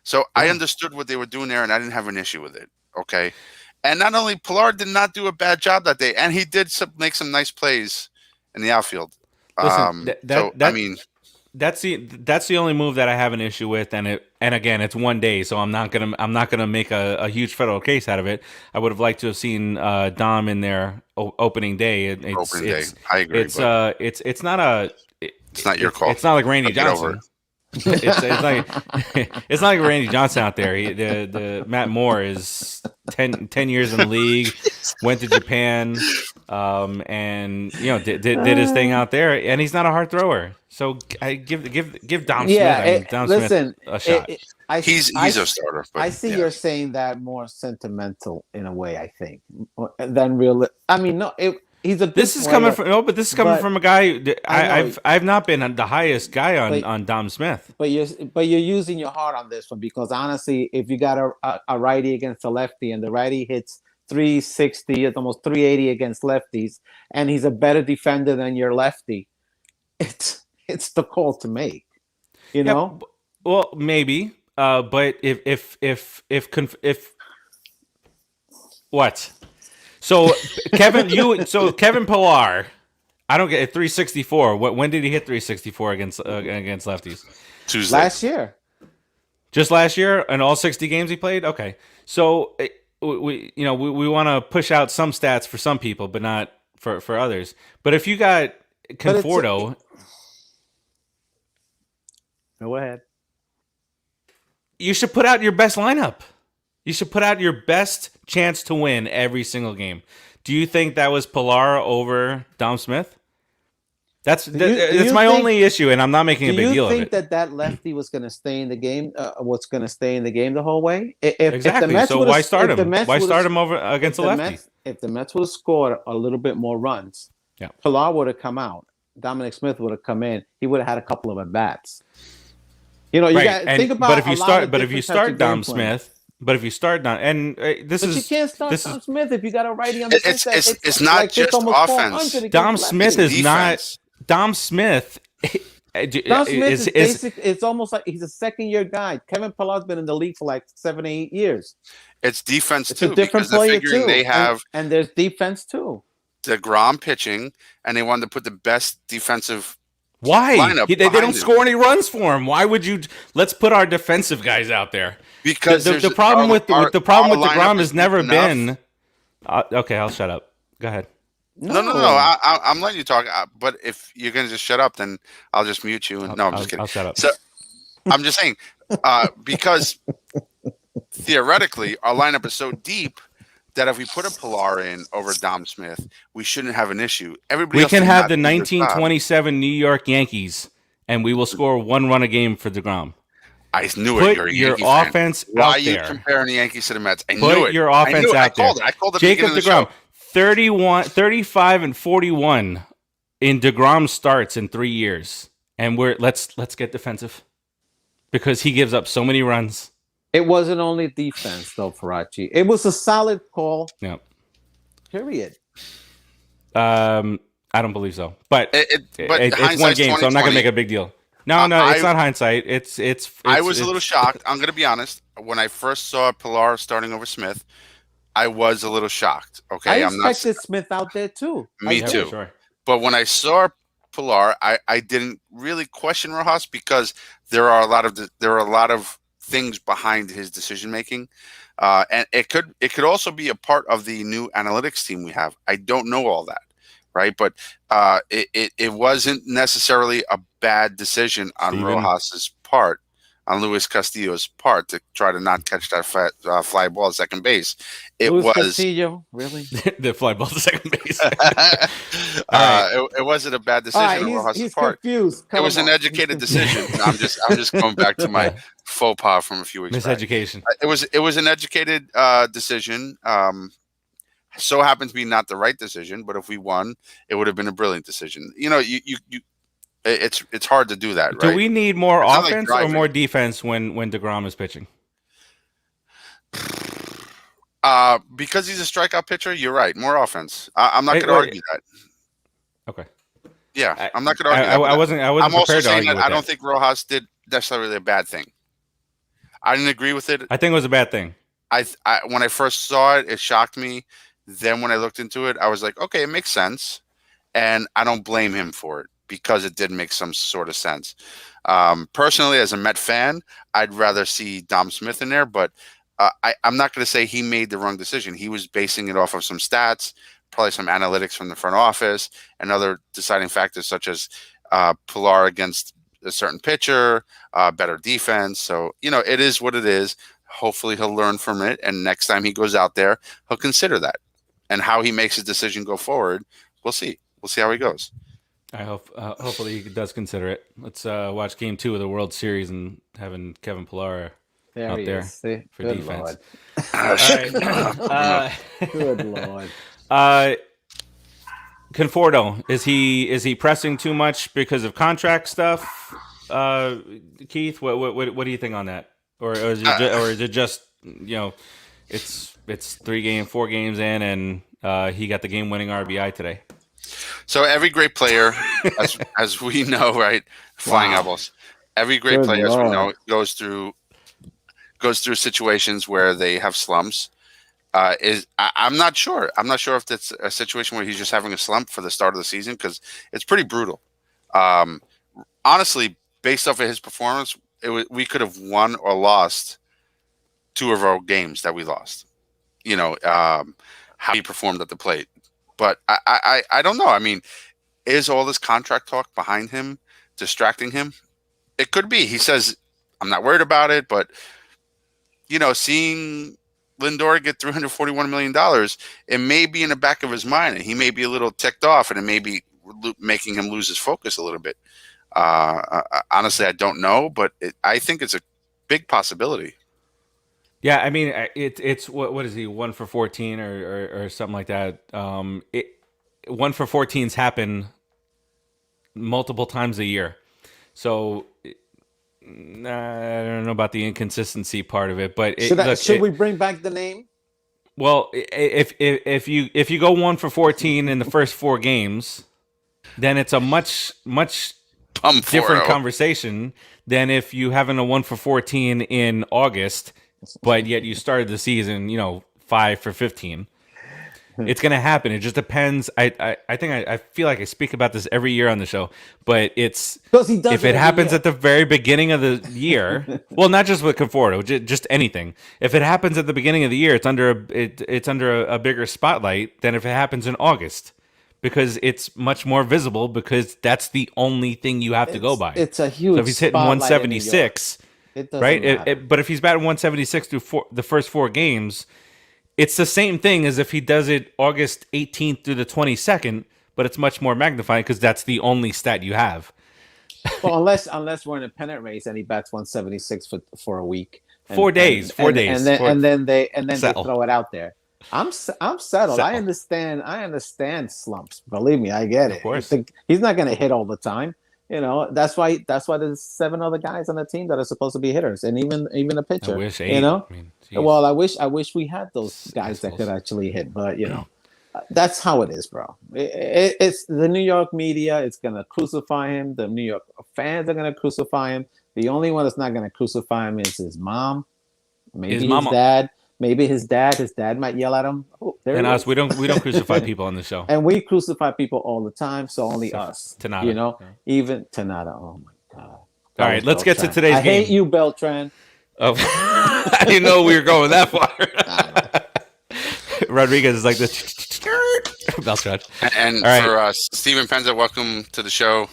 So I understood what they were doing there, and I didn't have an issue with it. Okay. And not only Pillar did not do a bad job that day, and he did make some nice plays in the outfield.
Listen, that's the only move that I have an issue with, and again, it's 1 day, so I'm not gonna make a huge federal case out of it. I would have liked to have seen Dom in there opening day.
I agree.
It's not your call. It's not like Randy Johnson. It's not like Randy Johnson out there. The Matt Moore is 10 years in the league, went to Japan, and did his thing out there, and he's not a hard thrower. So I give Dom Smith. Dom Smith a shot.
He's a starter. But,
I see you're saying that more sentimental in a way. I think than real. I mean, no, he's a. Good
this is
player,
coming from a guy. I've not been the highest guy on Dom Smith.
But you're using your heart on this one because honestly, if you got a righty against a lefty and the righty hits 360, it's almost 380 against lefties, and he's a better defender than your lefty, it's the call to make. You know?
Well, maybe. But if what? So Kevin Pillar, I don't get it. 364. When did he hit 364 against lefties?
Tuesday.
Last year.
Just last year, in all 60 games he played. Okay, so we want to push out some stats for some people, but not for others. But if you got Conforto,
go ahead.
You should put out your best lineup. You should put out your best chance to win every single game. Do you think that was Pillar over Dom Smith? That's my only issue, and I'm not making a big deal of it.
Do you think that lefty was going to stay in the game? Was going to stay in the game the whole way?
Exactly. So why start him? Why start him over against a lefty?
If the Mets would have scored a little bit more runs, Pillar would have come out. Dominic Smith would have come in. He would have had a couple of at bats. You got think about.
But if you start Dom Smith. But if you start Dom, and
you can't start Dom Smith if you got a righty on the bench.
It's not just offense.
Dom Smith is not. Dom Smith.
Dom Smith is basic. It's almost like he's a second-year guy. Kevin Pillar's been in the league for like 7-8 years.
It's defense
it's
too.
A different player too.
They have
and there's defense too.
DeGrom pitching, and they wanted to put the best defensive.
Why? They don't score any runs for him. Why would you? Let's put our defensive guys out there.
Because
the problem with DeGrom has never been. Okay, I'll shut up. Go ahead.
No. I'm letting you talk. But if you're going to just shut up, then I'll just mute you. I'm just kidding.
I'll shut up.
So I'm just saying, because theoretically, our lineup is so deep that if we put a Pillar in over Dom Smith, we shouldn't have an issue.
We can have the 1927 New York Yankees, and we will score 1 run a game for DeGrom.
I knew it.
Put your offense out there.
Why are you comparing the Yankees to the Mets? I knew it.
Put your offense out there.
I called it.
Jacob DeGrom, 35 and 41 in DeGrom starts in 3 years, and let's get defensive because he gives up so many runs.
It wasn't only defense though, Farachi. It was a solid call.
Yeah.
Period.
I don't believe so, but it's one game, so I'm not gonna make a big deal. No, it's not hindsight. It's
I was a little shocked. I'm going to be honest. When I first saw Pillar starting over Smith, I was a little shocked. Okay,
I expected Smith out there too.
Me too. Sure. But when I saw Pillar, I didn't really question Rojas because there are a lot of things behind his decision making, and it could also be a part of the new analytics team we have. I don't know all that. Right, but it wasn't necessarily a bad decision on Rojas's part, on Luis Castillo's part, to try to not catch that fly ball at second base.
Castillo, really?
The fly ball to second base.
It wasn't a bad decision on Rojas's part.
Confused.
It was an educated decision. I'm just going back to my faux pas from a few weeks back.
Miseducation.
It was an educated decision. So happened to be not the right decision, but if we won, it would have been a brilliant decision. It's hard to do that, right?
Do we need more offense or more defense when DeGrom is pitching?
Because he's a strikeout pitcher, you're right. More offense. I'm not going to argue that.
Okay.
Yeah, I'm not going to argue that.
I wasn't. I'm
also saying that I don't think Rojas did necessarily a bad thing. I didn't agree with it.
I think it was a bad thing.
When I first saw it, it shocked me. Then when I looked into it, I was like, okay, it makes sense. And I don't blame him for it because it did make some sort of sense. Personally, as a Met fan, I'd rather see Dom Smith in there, but I'm not going to say he made the wrong decision. He was basing it off of some stats, probably some analytics from the front office, and other deciding factors such as Pillar against a certain pitcher, better defense. So, it is what it is. Hopefully he'll learn from it, and next time he goes out there, he'll consider that. and how he makes his decision go forward, we'll see. We'll see how he goes.
I hope, hopefully he does consider it. Let's watch Game 2 of the World Series and having Kevin Pillar out there for
Good
defense.
Lord. Good Lord.
Conforto, is he pressing too much because of contract stuff? Keith, what do you think on that? Or is it just it's 4 games in, and he got the game-winning RBI today?
So every great player, as we know, right, flying eyeballs. Every great player, as we know, goes through situations where they have slumps. I'm not sure. I'm not sure if that's a situation where he's just having a slump for the start of the season, because it's pretty brutal. Honestly, based off of his performance, we could have won or lost 2 of our games that we lost. How he performed at the plate. But I don't know. I mean, is all this contract talk behind him distracting him? It could be. He says, I'm not worried about it, but, seeing Lindor get $341 million, it may be in the back of his mind, and he may be a little ticked off, and it may be making him lose his focus a little bit. Honestly, I don't know, but I think it's a big possibility.
Yeah, I mean, it's what is he, 1 for 14 or something like that? 1 for 14s happen multiple times a year, so I don't know about the inconsistency part of it. But
should we bring back the name?
Well, if you go 1 for 14 in the first 4 games, then it's a much different conversation than if you haven't a 1 for 14 in August. But yet you started the season, 5 for 15. It's going to happen. It just depends. I think I feel like I speak about this every year on the show, but it's if it happens at the very beginning of the year, well, not just with Conforto, just anything. If it happens at the beginning of the year, it's under a bigger spotlight than if it happens in August, because it's much more visible, because that's the only thing you have to go by.
It's a huge.
So if he's hitting 176. Right, but if he's batting 176 through the first 4 games, it's the same thing as if he does it August 18th through the 22nd, but it's much more magnified because that's the only stat you have.
Well, unless we're in a pennant race and he bats 176 for a week,
4 days,
and then they throw it out there. I'm settled. I understand slumps. Believe me, I get it. Of course, he's not going to hit all the time. That's why there's 7 other guys on the team that are supposed to be hitters, and even a pitcher.
I wish 8.
Well, I wish we had those guys that could actually hit, but that's how it is, bro. It's the New York media. It's gonna crucify him. The New York fans are gonna crucify him. The only one that's not gonna crucify him is his mom, maybe his dad. Maybe his dad might yell at him. Oh,
and us, we don't crucify people on the show.
And we crucify people all the time, so only us.
Tanada.
Even Tanada. Oh my God.
All right, let's get to today's game.
I hate you, Beltran.
Oh, I didn't know we were going that far. Rodriguez is like this. Beltran.
And for Steven Penza, welcome to the show.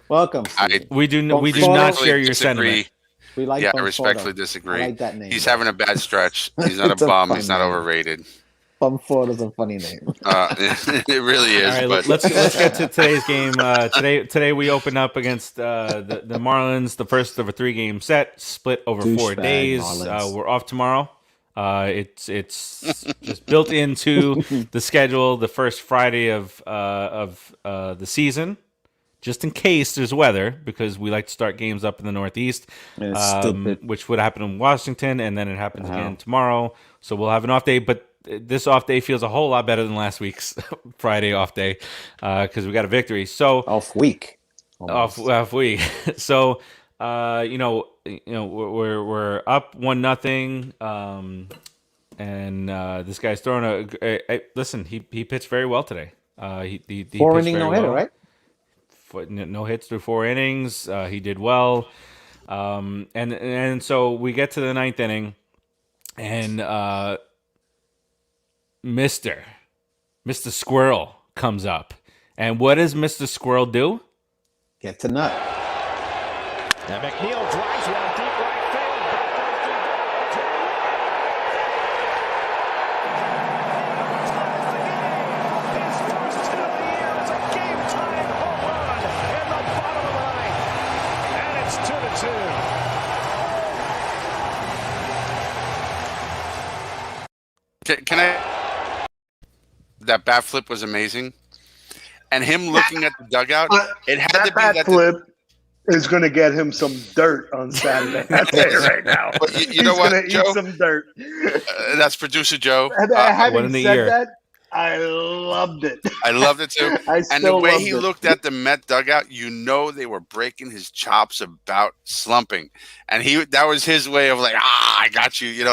Welcome.
We do not share your sentiment.
I respectfully disagree.
I like that name.
He's having a bad stretch. He's not a bum. He's not overrated.
Bumforto's a funny name.
It really is.
All right, let's get to today's game. Today we open up against the Marlins, the first of a 3-game set, split over 4 days. We're off tomorrow. It's just built into the schedule, the first Friday of the season, just in case there's weather, because we like to start games up in the Northeast, which would happen in Washington, and then it happens again tomorrow. So we'll have an off day, but this off day feels a whole lot better than last week's Friday off day, because we got a victory. So
off week.
So we're up 1-0, and this guy's throwing listen. He pitched very well today. He
4-inning no-hitter, right?
No hits through 4 innings. He did well, and so we get to the 9th inning, and Mr. Squirrel comes up, and what does Mr. Squirrel do?
Get to nut.
And McNeil drives one deep right field.
Can I? That bat flip was amazing, and him looking at the dugout. It had to be
bat flip is going to get him some dirt on Saturday. I'll tell you right now.
But you know what,
He's going to eat some dirt.
That's producer Joe.
Having said that, I loved it.
I loved it too. And the way he looked at the Met dugout, they were breaking his chops about slumping, and that was his way of like, I got you.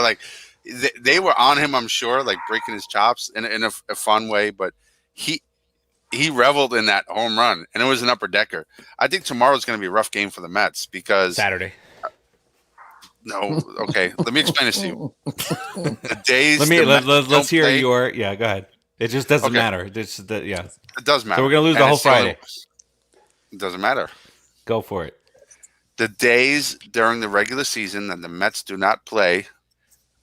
They were on him, I'm sure, like breaking his chops in a fun way, but he reveled in that home run, and it was an upper decker. I think tomorrow's going to be a rough game for the Mets because
Saturday.
No, okay. Let me explain this to you. The days.
Let's hear your. Yeah, go ahead. It just doesn't matter.
It does matter.
So we're gonna lose the whole Friday.
It doesn't matter.
Go for it.
The days during the regular season that the Mets do not play.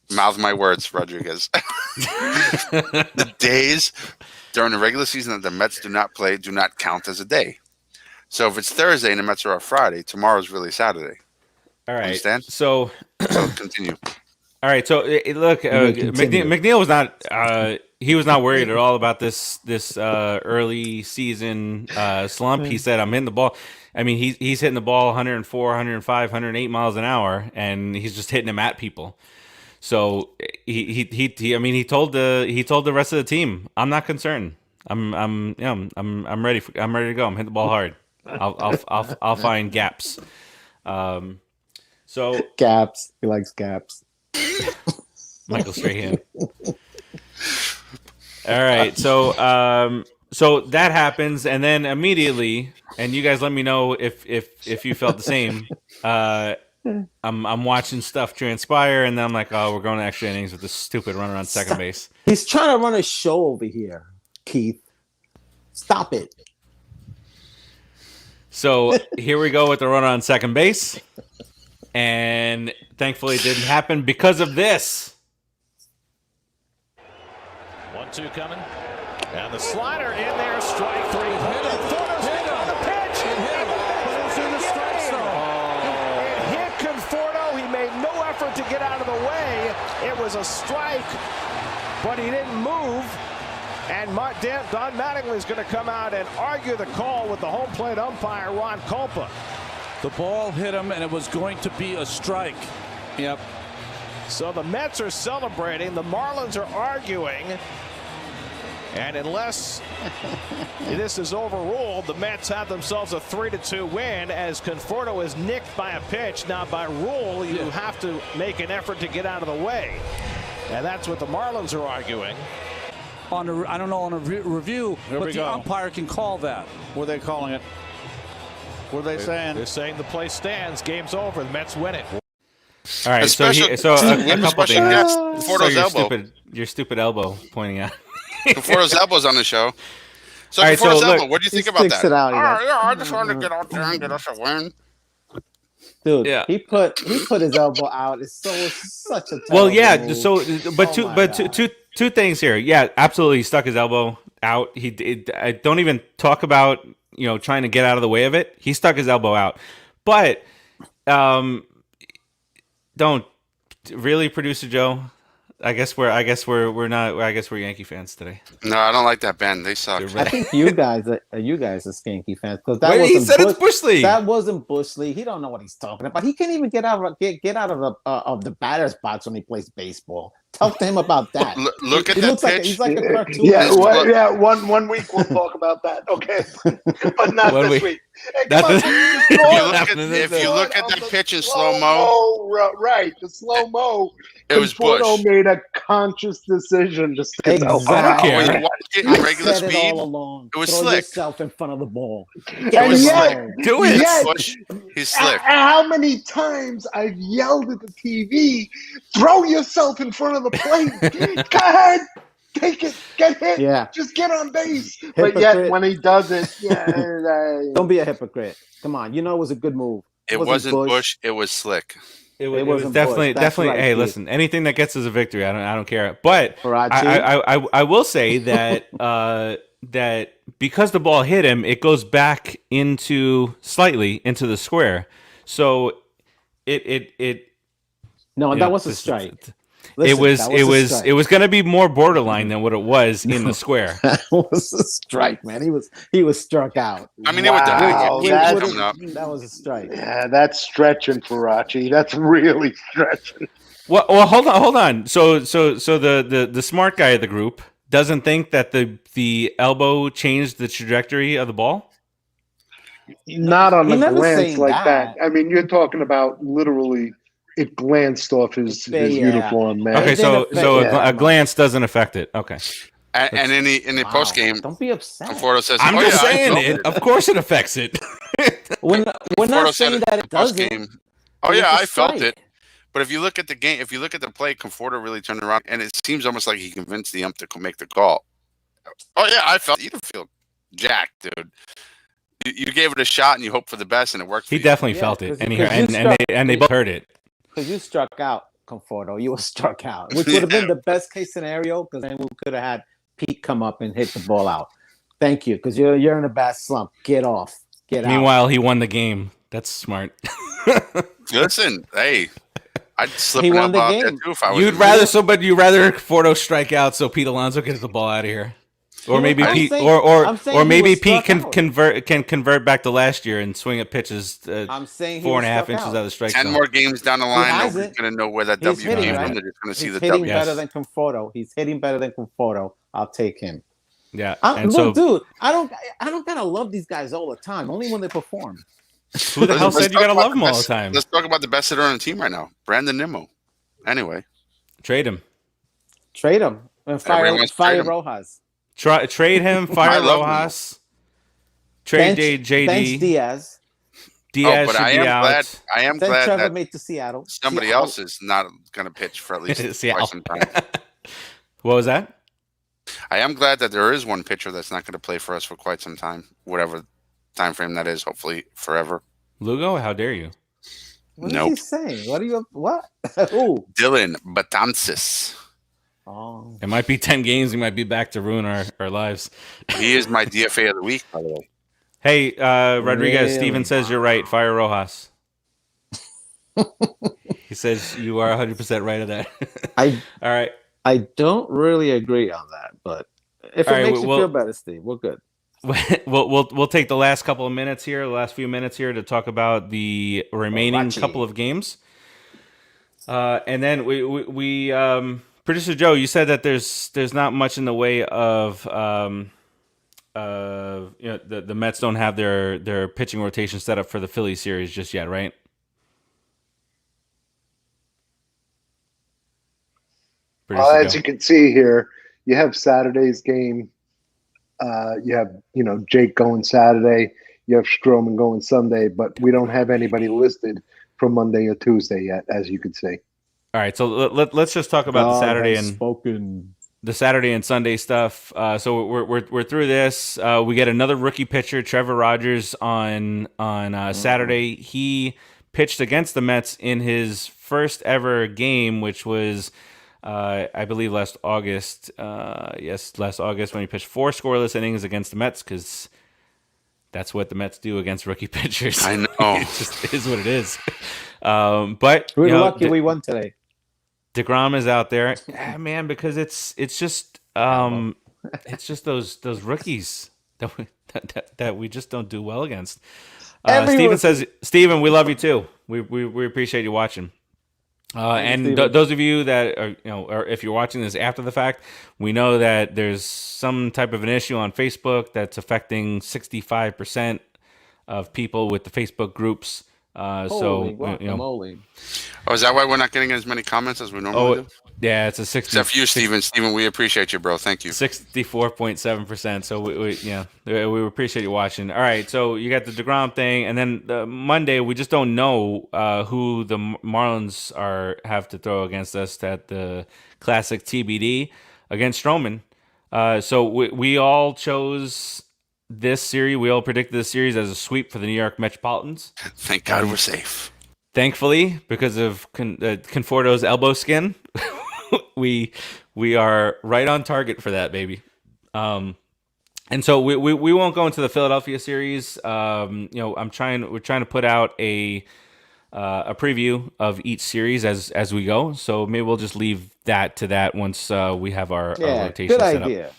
Mouth my words, Rodriguez. The days during the regular season that the Mets do not play do not count as a day. So if it's Thursday and the Mets are off Friday, tomorrow's really Saturday.
All right.
Understand?
So
continue.
All right. So look, McNeil was not. He was not worried at all about this early season slump. He said, "I'm hitting the ball." I mean, he's hitting the ball 104, 105, 108 miles an hour, and he's just hitting them at people. So he told the rest of the team, "I'm not concerned. I'm ready. I'm ready to go. I'm hitting the ball hard. I'll find gaps." So
gaps. He likes gaps.
Michael Strahan. All right. So that happens, and then immediately, and you guys let me know if you felt the same. I'm watching stuff transpire, and then I'm like, oh, we're going to extra innings with this stupid runner on second base.
He's trying to run a show over here, Keith. Stop it.
So here we go with the runner on second base. And thankfully it didn't happen because of this.
1-2 coming. And the slider in there, strike three. Conforto's hit on the pitch. It hit Conforto. He made no effort to get out of the way. It was a strike, but he didn't move. And Don Mattingly is going to come out and argue the call with the home plate umpire, Ron Culpa.
The ball hit him, and it was going to be a strike. Yep.
So the Mets are celebrating. The Marlins are arguing. And unless this is overruled, the Mets have themselves a 3-2 win as Conforto is nicked by a pitch. Now, by rule, you have to make an effort to get out of the way. And that's what the Marlins are arguing.
I don't know on a review, but the umpire can call that.
What are they calling it? What are they saying?
They're saying the play stands. Game's over. The Mets win it.
All right. So a couple things.
Conforto's
your stupid elbow pointing out.
Conforto's elbow's on the show. So
all right,
Conforto's
so
elbow. What do you think about that?
I
just wanted to get out there and get us a win.
Dude, he put his elbow out. It's such a
well, yeah.
move.
So, two things here. Yeah, absolutely. He stuck his elbow out. I don't even talk about trying to get out of the way of it. He stuck his elbow out, but don't really, Producer Joe. I guess we're not. I guess we're Yankee fans today.
No, I don't like that band. They suck.
I think you guys are Skanky fans because that wasn't.
He said it's Bush League.
That wasn't Bush League. He don't know what he's talking about. He can't even get out of the batter's box when he plays baseball. Talk to him about that.
Look at that pitch.
He's like a cartoon.
One week we'll talk about that. Okay, but not this week. Hey,
if you look at that pitch in slow mo,
right, the slow mo.
It was Bush.
Made a conscious decision to stay
exactly.
I watched it in regular speed.
It all along.
It was
Throw
slick.
yourself in front of the ball.
It was slick.
Do it.
Bush. He's slick.
How many times I've yelled at the TV, throw yourself in front of the plate. Go ahead. Take it. Get hit.
Yeah.
Just get on base.
Hypocrite.
But yet when he does it,
don't be a hypocrite. Come on. You know it was a good move.
It wasn't Bush. It was slick.
It was definitely. Right, hey, listen. Anything that gets us a victory, I don't care. But I will say that that because the ball hit him, it goes back slightly into the square. So
No, that was a strike.
Listen, it was going to be more borderline than what it was in the square.
That was a strike, man. He was struck out.
I mean, it would
that was a strike.
Yeah, that's stretching, Farachi. That's really stretching.
Well, hold on. So the smart guy of the group doesn't think that the elbow changed the trajectory of the ball?
Not on a glance like that. I mean, you're talking about literally it glanced off his uniform, man.
Okay, so a glance doesn't affect it. Okay.
And in the post game,
don't be upset.
Conforto says,
"I'm just saying it. Of course, it affects it."
We're not saying that it doesn't.
Oh yeah, I felt it. But if you look at the game, if you look at the play, Conforto really turned around, and it seems almost like he convinced the ump to make the call. Oh yeah, I felt. You don't feel jacked, dude. You gave it a shot, and you hope for the best, and it worked.
He definitely felt it, and they both heard it.
Because you struck out, Conforto. You were struck out, which would have been the best case scenario. Because then we could have had Pete come up and hit the ball out. Thank you, because you're in a bad slump. Get off. Get out.
Meanwhile, he won the game. That's smart.
Listen, hey. I'd slip it up out there too if I was.
You'd rather Conforto strike out so Pete Alonso gets the ball out of here, or maybe Pete, or maybe Pete can convert back to last year and swing at pitches.
I'm saying
4.5 inches out of the strike zone.
10 more games down the line, nobody's going to know where that W came from. They're just going to see the W.
He's hitting better than Conforto. He's hitting better than Conforto. I'll take him.
Yeah,
dude, I don't gotta love these guys all the time. Only when they perform.
Who the hell said you gotta love them all the time?
Let's talk about the best hitter on the team right now, Brandon Nimmo. Anyway,
trade him.
And fire Rojas.
Trade him. Fire Rojas. Trade JD.
Bench Diaz.
Diaz should be out.
I am glad
Trevor
that
made to Seattle.
Somebody else is not going to pitch for at least quite some time.
What was that?
I am glad that there is one pitcher that's not going to play for us for quite some time, whatever time frame that is. Hopefully, forever.
Lugo, how dare you?
What is he saying? What are you? What? Who?
Dylan Betances.
Oh,
it might be 10 games. He might be back to ruin our lives.
He is my DFA of the week, by the way.
Hey, Rodriguez. Really? Steven says you're right. Fire Rojas. He says you are 100% right of that. All right.
I don't really agree on that, but if it makes you feel better, Steve, we're good.
We'll take the last couple of minutes here, the last few minutes here, to talk about the remaining couple of games, and then we Producer Joe, you said that there's not much in the way of the Mets don't have their pitching rotation set up for the Phillies series just yet, right?
As you can see here, you have Saturday's game. You have Jake going Saturday. You have Stroman going Sunday, but we don't have anybody listed for Monday or Tuesday yet, as you can see.
All right, so let's just talk about the Saturday and Sunday stuff. So we're through this. We get another rookie pitcher, Trevor Rogers, on Saturday. He pitched against the Mets in his first ever game, which was. I believe last August. Last August when he pitched 4 scoreless innings against the Mets, because that's what the Mets do against rookie pitchers.
I know.
It just is what it is. But
we're lucky we won today.
DeGrom is out there, man, because it's just those rookies that we just don't do well against. Steven says, Steven, we love you too. We appreciate you watching. And those of you that are, or if you're watching this after the fact, we know that there's some type of an issue on Facebook that's affecting 65% of people with the Facebook groups.
Moly.
Oh, is that why we're not getting as many comments as we normally do?
Yeah, it's a 60.
Except for you, Steven. Steven, we appreciate you, bro. Thank you.
64.7%. So we appreciate you watching. All right, so you got the DeGrom thing, and then Monday we just don't know who the Marlins have to throw against us at the classic TBD against Stroman. So we all chose this series. We all predicted this series as a sweep for the New York Metropolitans.
Thank God we're safe.
Thankfully, because of Conforto's elbow skin, we are right on target for that, baby. And so we won't go into the Philadelphia series. We're trying to put out a a preview of each series as we go. So maybe we'll just leave that to that once we have our rotation set up.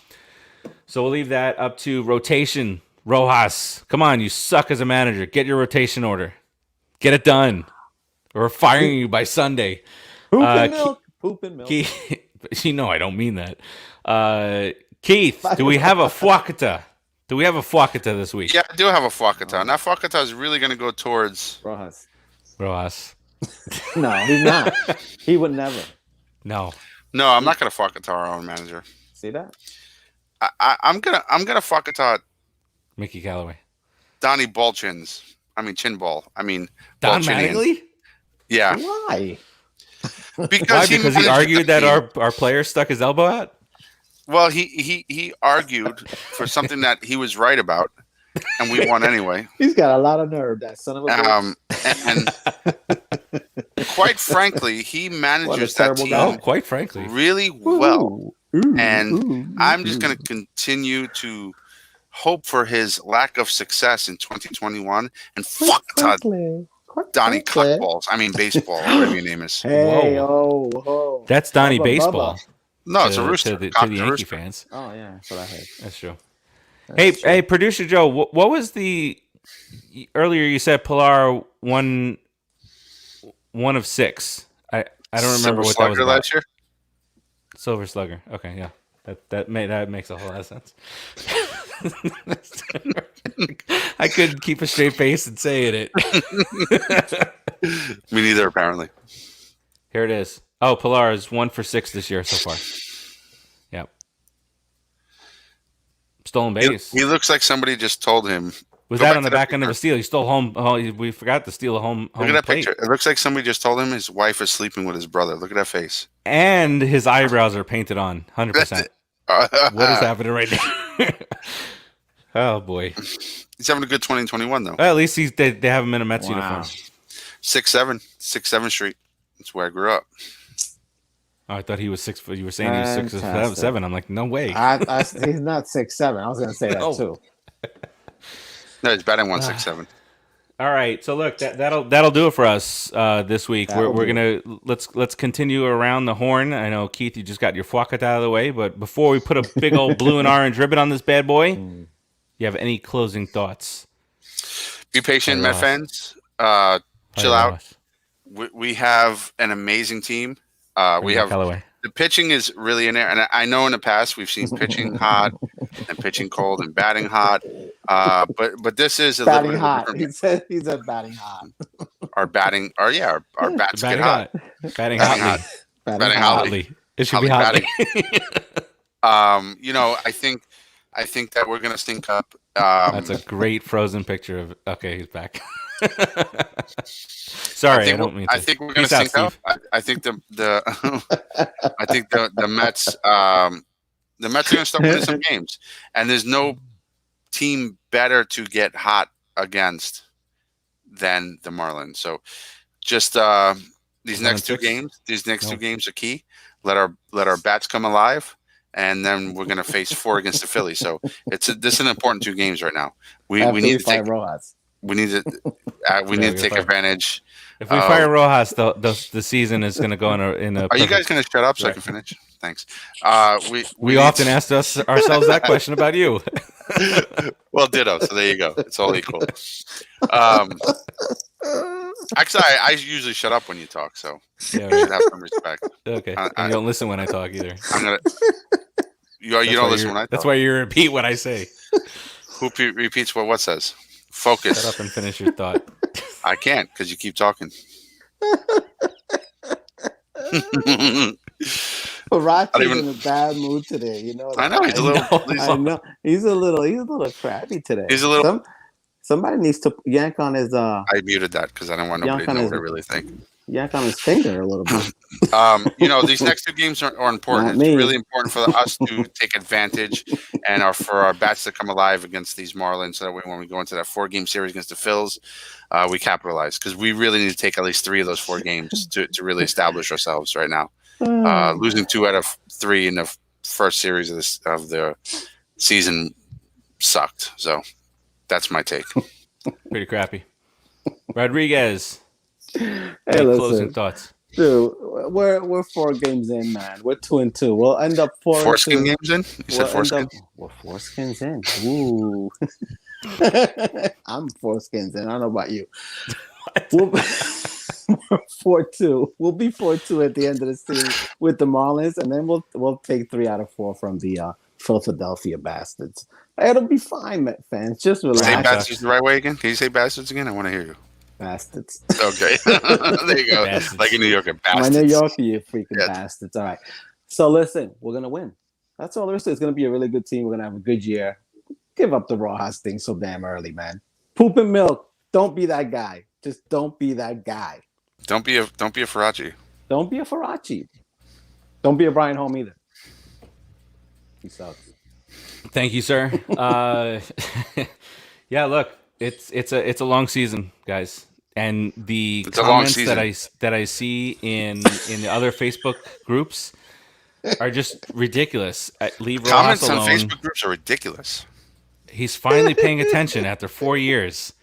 So we'll leave that up to rotation. Rojas, come on, you suck as a manager. Get your rotation order. Get it done. We're firing you by Sunday.
Poop and milk. Poop and milk.
You know I don't mean that. Keith, do we have a Fwakata? Do we have a Fwakata this week?
Yeah, I do have a Fwakata. And that Fwakata is really going to go towards...
Rojas.
No, he's not. He would never.
No,
I'm not going to Fwakata our own manager.
See that?
I'm gonna Fwakata
Mickey Callaway.
Donnie Ballchins. Chin ball.
Don Mattingly?
Yeah.
Why?
Because
he argued that our player stuck his elbow out?
Well, he argued for something that he was right about, and we won anyway.
He's got a lot of nerve, that son of a bitch.
And quite frankly, he manages that team
quite frankly
really well. I'm just going to continue to hope for his lack of success in 2021 and fuck Donnie Cockballs. Baseball, whatever your name is.
Hey, whoa.
That's Donnie Baseball.
No, it's a rooster.
To the Yankee fans.
Oh, yeah, that's what I heard.
That's true. Hey, Producer Joe, what was the... Earlier you said Pilar one of 6. I don't remember what that was about.
Last year?
Silver Slugger. Okay, yeah. That makes a whole lot of sense. I couldn't keep a straight face and saying it.
Me neither, apparently.
Here it is. Oh, Pilar is 1 for 6 this year so far. Yep. Stolen base.
He looks like somebody just told him.
Was that on the back end of a steal? He stole home. Oh, we forgot to steal a home.
Look at that
plate.
picture. It looks like somebody just told him his wife is sleeping with his brother. Look at that face.
And his eyebrows are painted on 100%. What is happening right now? Oh, boy.
He's having a good 2021, though.
Well, at least they have him in a Mets uniform.
6'7", Street. That's where I grew up.
Oh, I thought he was 6 foot. You were saying he was 6'7". I'm like, no way.
He's not 6'7". I was going to say that too.
No, he's batting 167.
All right, so look, that'll do it for us this week. We're gonna let's continue around the horn. I know Keith, you just got your Fwakata out of the way, but before we put a big old blue and orange ribbon on this bad boy, you have any closing thoughts?
Be patient, Met fans. Chill out. We have an amazing team. We have
Callaway.
The pitching is really in there, and I know in the past we've seen pitching hot and pitching cold and batting hot. But this is a
batting
little
hot.
He
said batting hot.
Our bats get hot.
Batting hotly.
Batting hotly.
It should be hotly.
I think that we're gonna sync up.
That's a great frozen picture of. Okay, he's back. Sorry, I don't mean to.
I think we're gonna sync up. I think the Mets. The Mets are gonna start winning some games, and there's no team better to get hot against than the Marlins. So, just these next two games are key. Let our bats come alive. And then we're going to face 4 against the Phillies. So this is an important 2 games right now. We need to take
Rojas.
We need to take advantage.
If we fire Rojas, the season is going to go in a.
Are you guys going to shut up so I can finish? Thanks.
We often asked ourselves that question about you.
Well, ditto. So there you go. It's all equal. Actually, I usually shut up when you talk, so you should have some respect.
Okay. And you don't listen when I talk either.
You don't listen when I talk.
That's why you repeat what I say.
Who repeats what says? Focus.
Shut up and finish your thought.
I can't because you keep talking.
Rachi's in a bad mood today. You know.
I know he's
a little crappy today.
He's a little.
Somebody needs to yank on his.
I muted that because I don't want nobody to know what I really think.
Yank on his finger a little bit.
These next 2 games are important. It's really important for us to take advantage and for our bats to come alive against these Marlins. So that way, when we go into that 4-game series against the Phils, we capitalize because we really need to take at least 3 of those 4 games to really establish ourselves right now. Losing 2 out of 3 in the first series of the season sucked. So that's my take.
Pretty crappy. Rodriguez.
Hey,
closing thoughts.
Dude, we're 4 games in, man. We're 2-2. We'll end up 4-2.
4 skin games in? You said 4 skins?
We're 4 skins in. Ooh. I'm 4 skins in. I don't know about you. We're 4-2. We'll be 4-2 at the end of the season with the Marlins, and then we'll take 3 out of 4 from the Philadelphia Bastards. It'll be fine, Met fans. Just relax.
Say bastards the right way again? Can you say bastards again? I want to hear you.
Bastards.
Okay. There you go.
Bastards.
Like in New York, bastards.
My New Yorker, you freaking bastards. All right. So listen, we're going to win. That's all there is to it. It's going to be a really good team. We're going to have a good year. Give up the Rojas thing so damn early, man. Poop and milk. Don't be that guy. Just don't be that guy.
Don't be a Farachi.
Don't be a Farachi. Don't be a Brian Holm either. He sucks.
Thank you, sir. Yeah, look, it's a long season, guys, and the comments that I see in the other Facebook groups are just ridiculous. Leave Rojas alone.
Comments on Facebook groups are ridiculous.
He's finally paying attention after 4 years.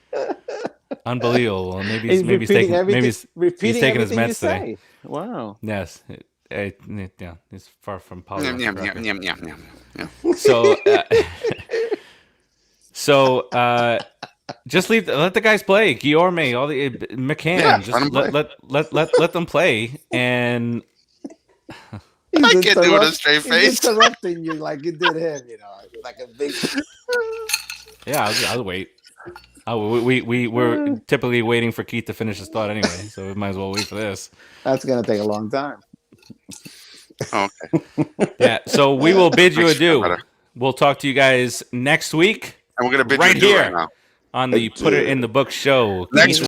Unbelievable. Maybe he's taking his meds today.
Wow.
Yes. Yeah, he's far from poly. So just let the guys play. Guillorme, all the McCann.
Yeah,
just let them play. And
I can't do it with a straight face.
He's interrupting you like you did him, like a big.
Yeah, I'll wait. We're typically waiting for Keith to finish his thought anyway, so we might as well wait for this.
That's gonna take a long time.
Okay.
Yeah, so we will bid you adieu. We'll talk to you guys next week.
And we're gonna bid
right
you adieu
here
right now
on the Put It in the Book show.
Next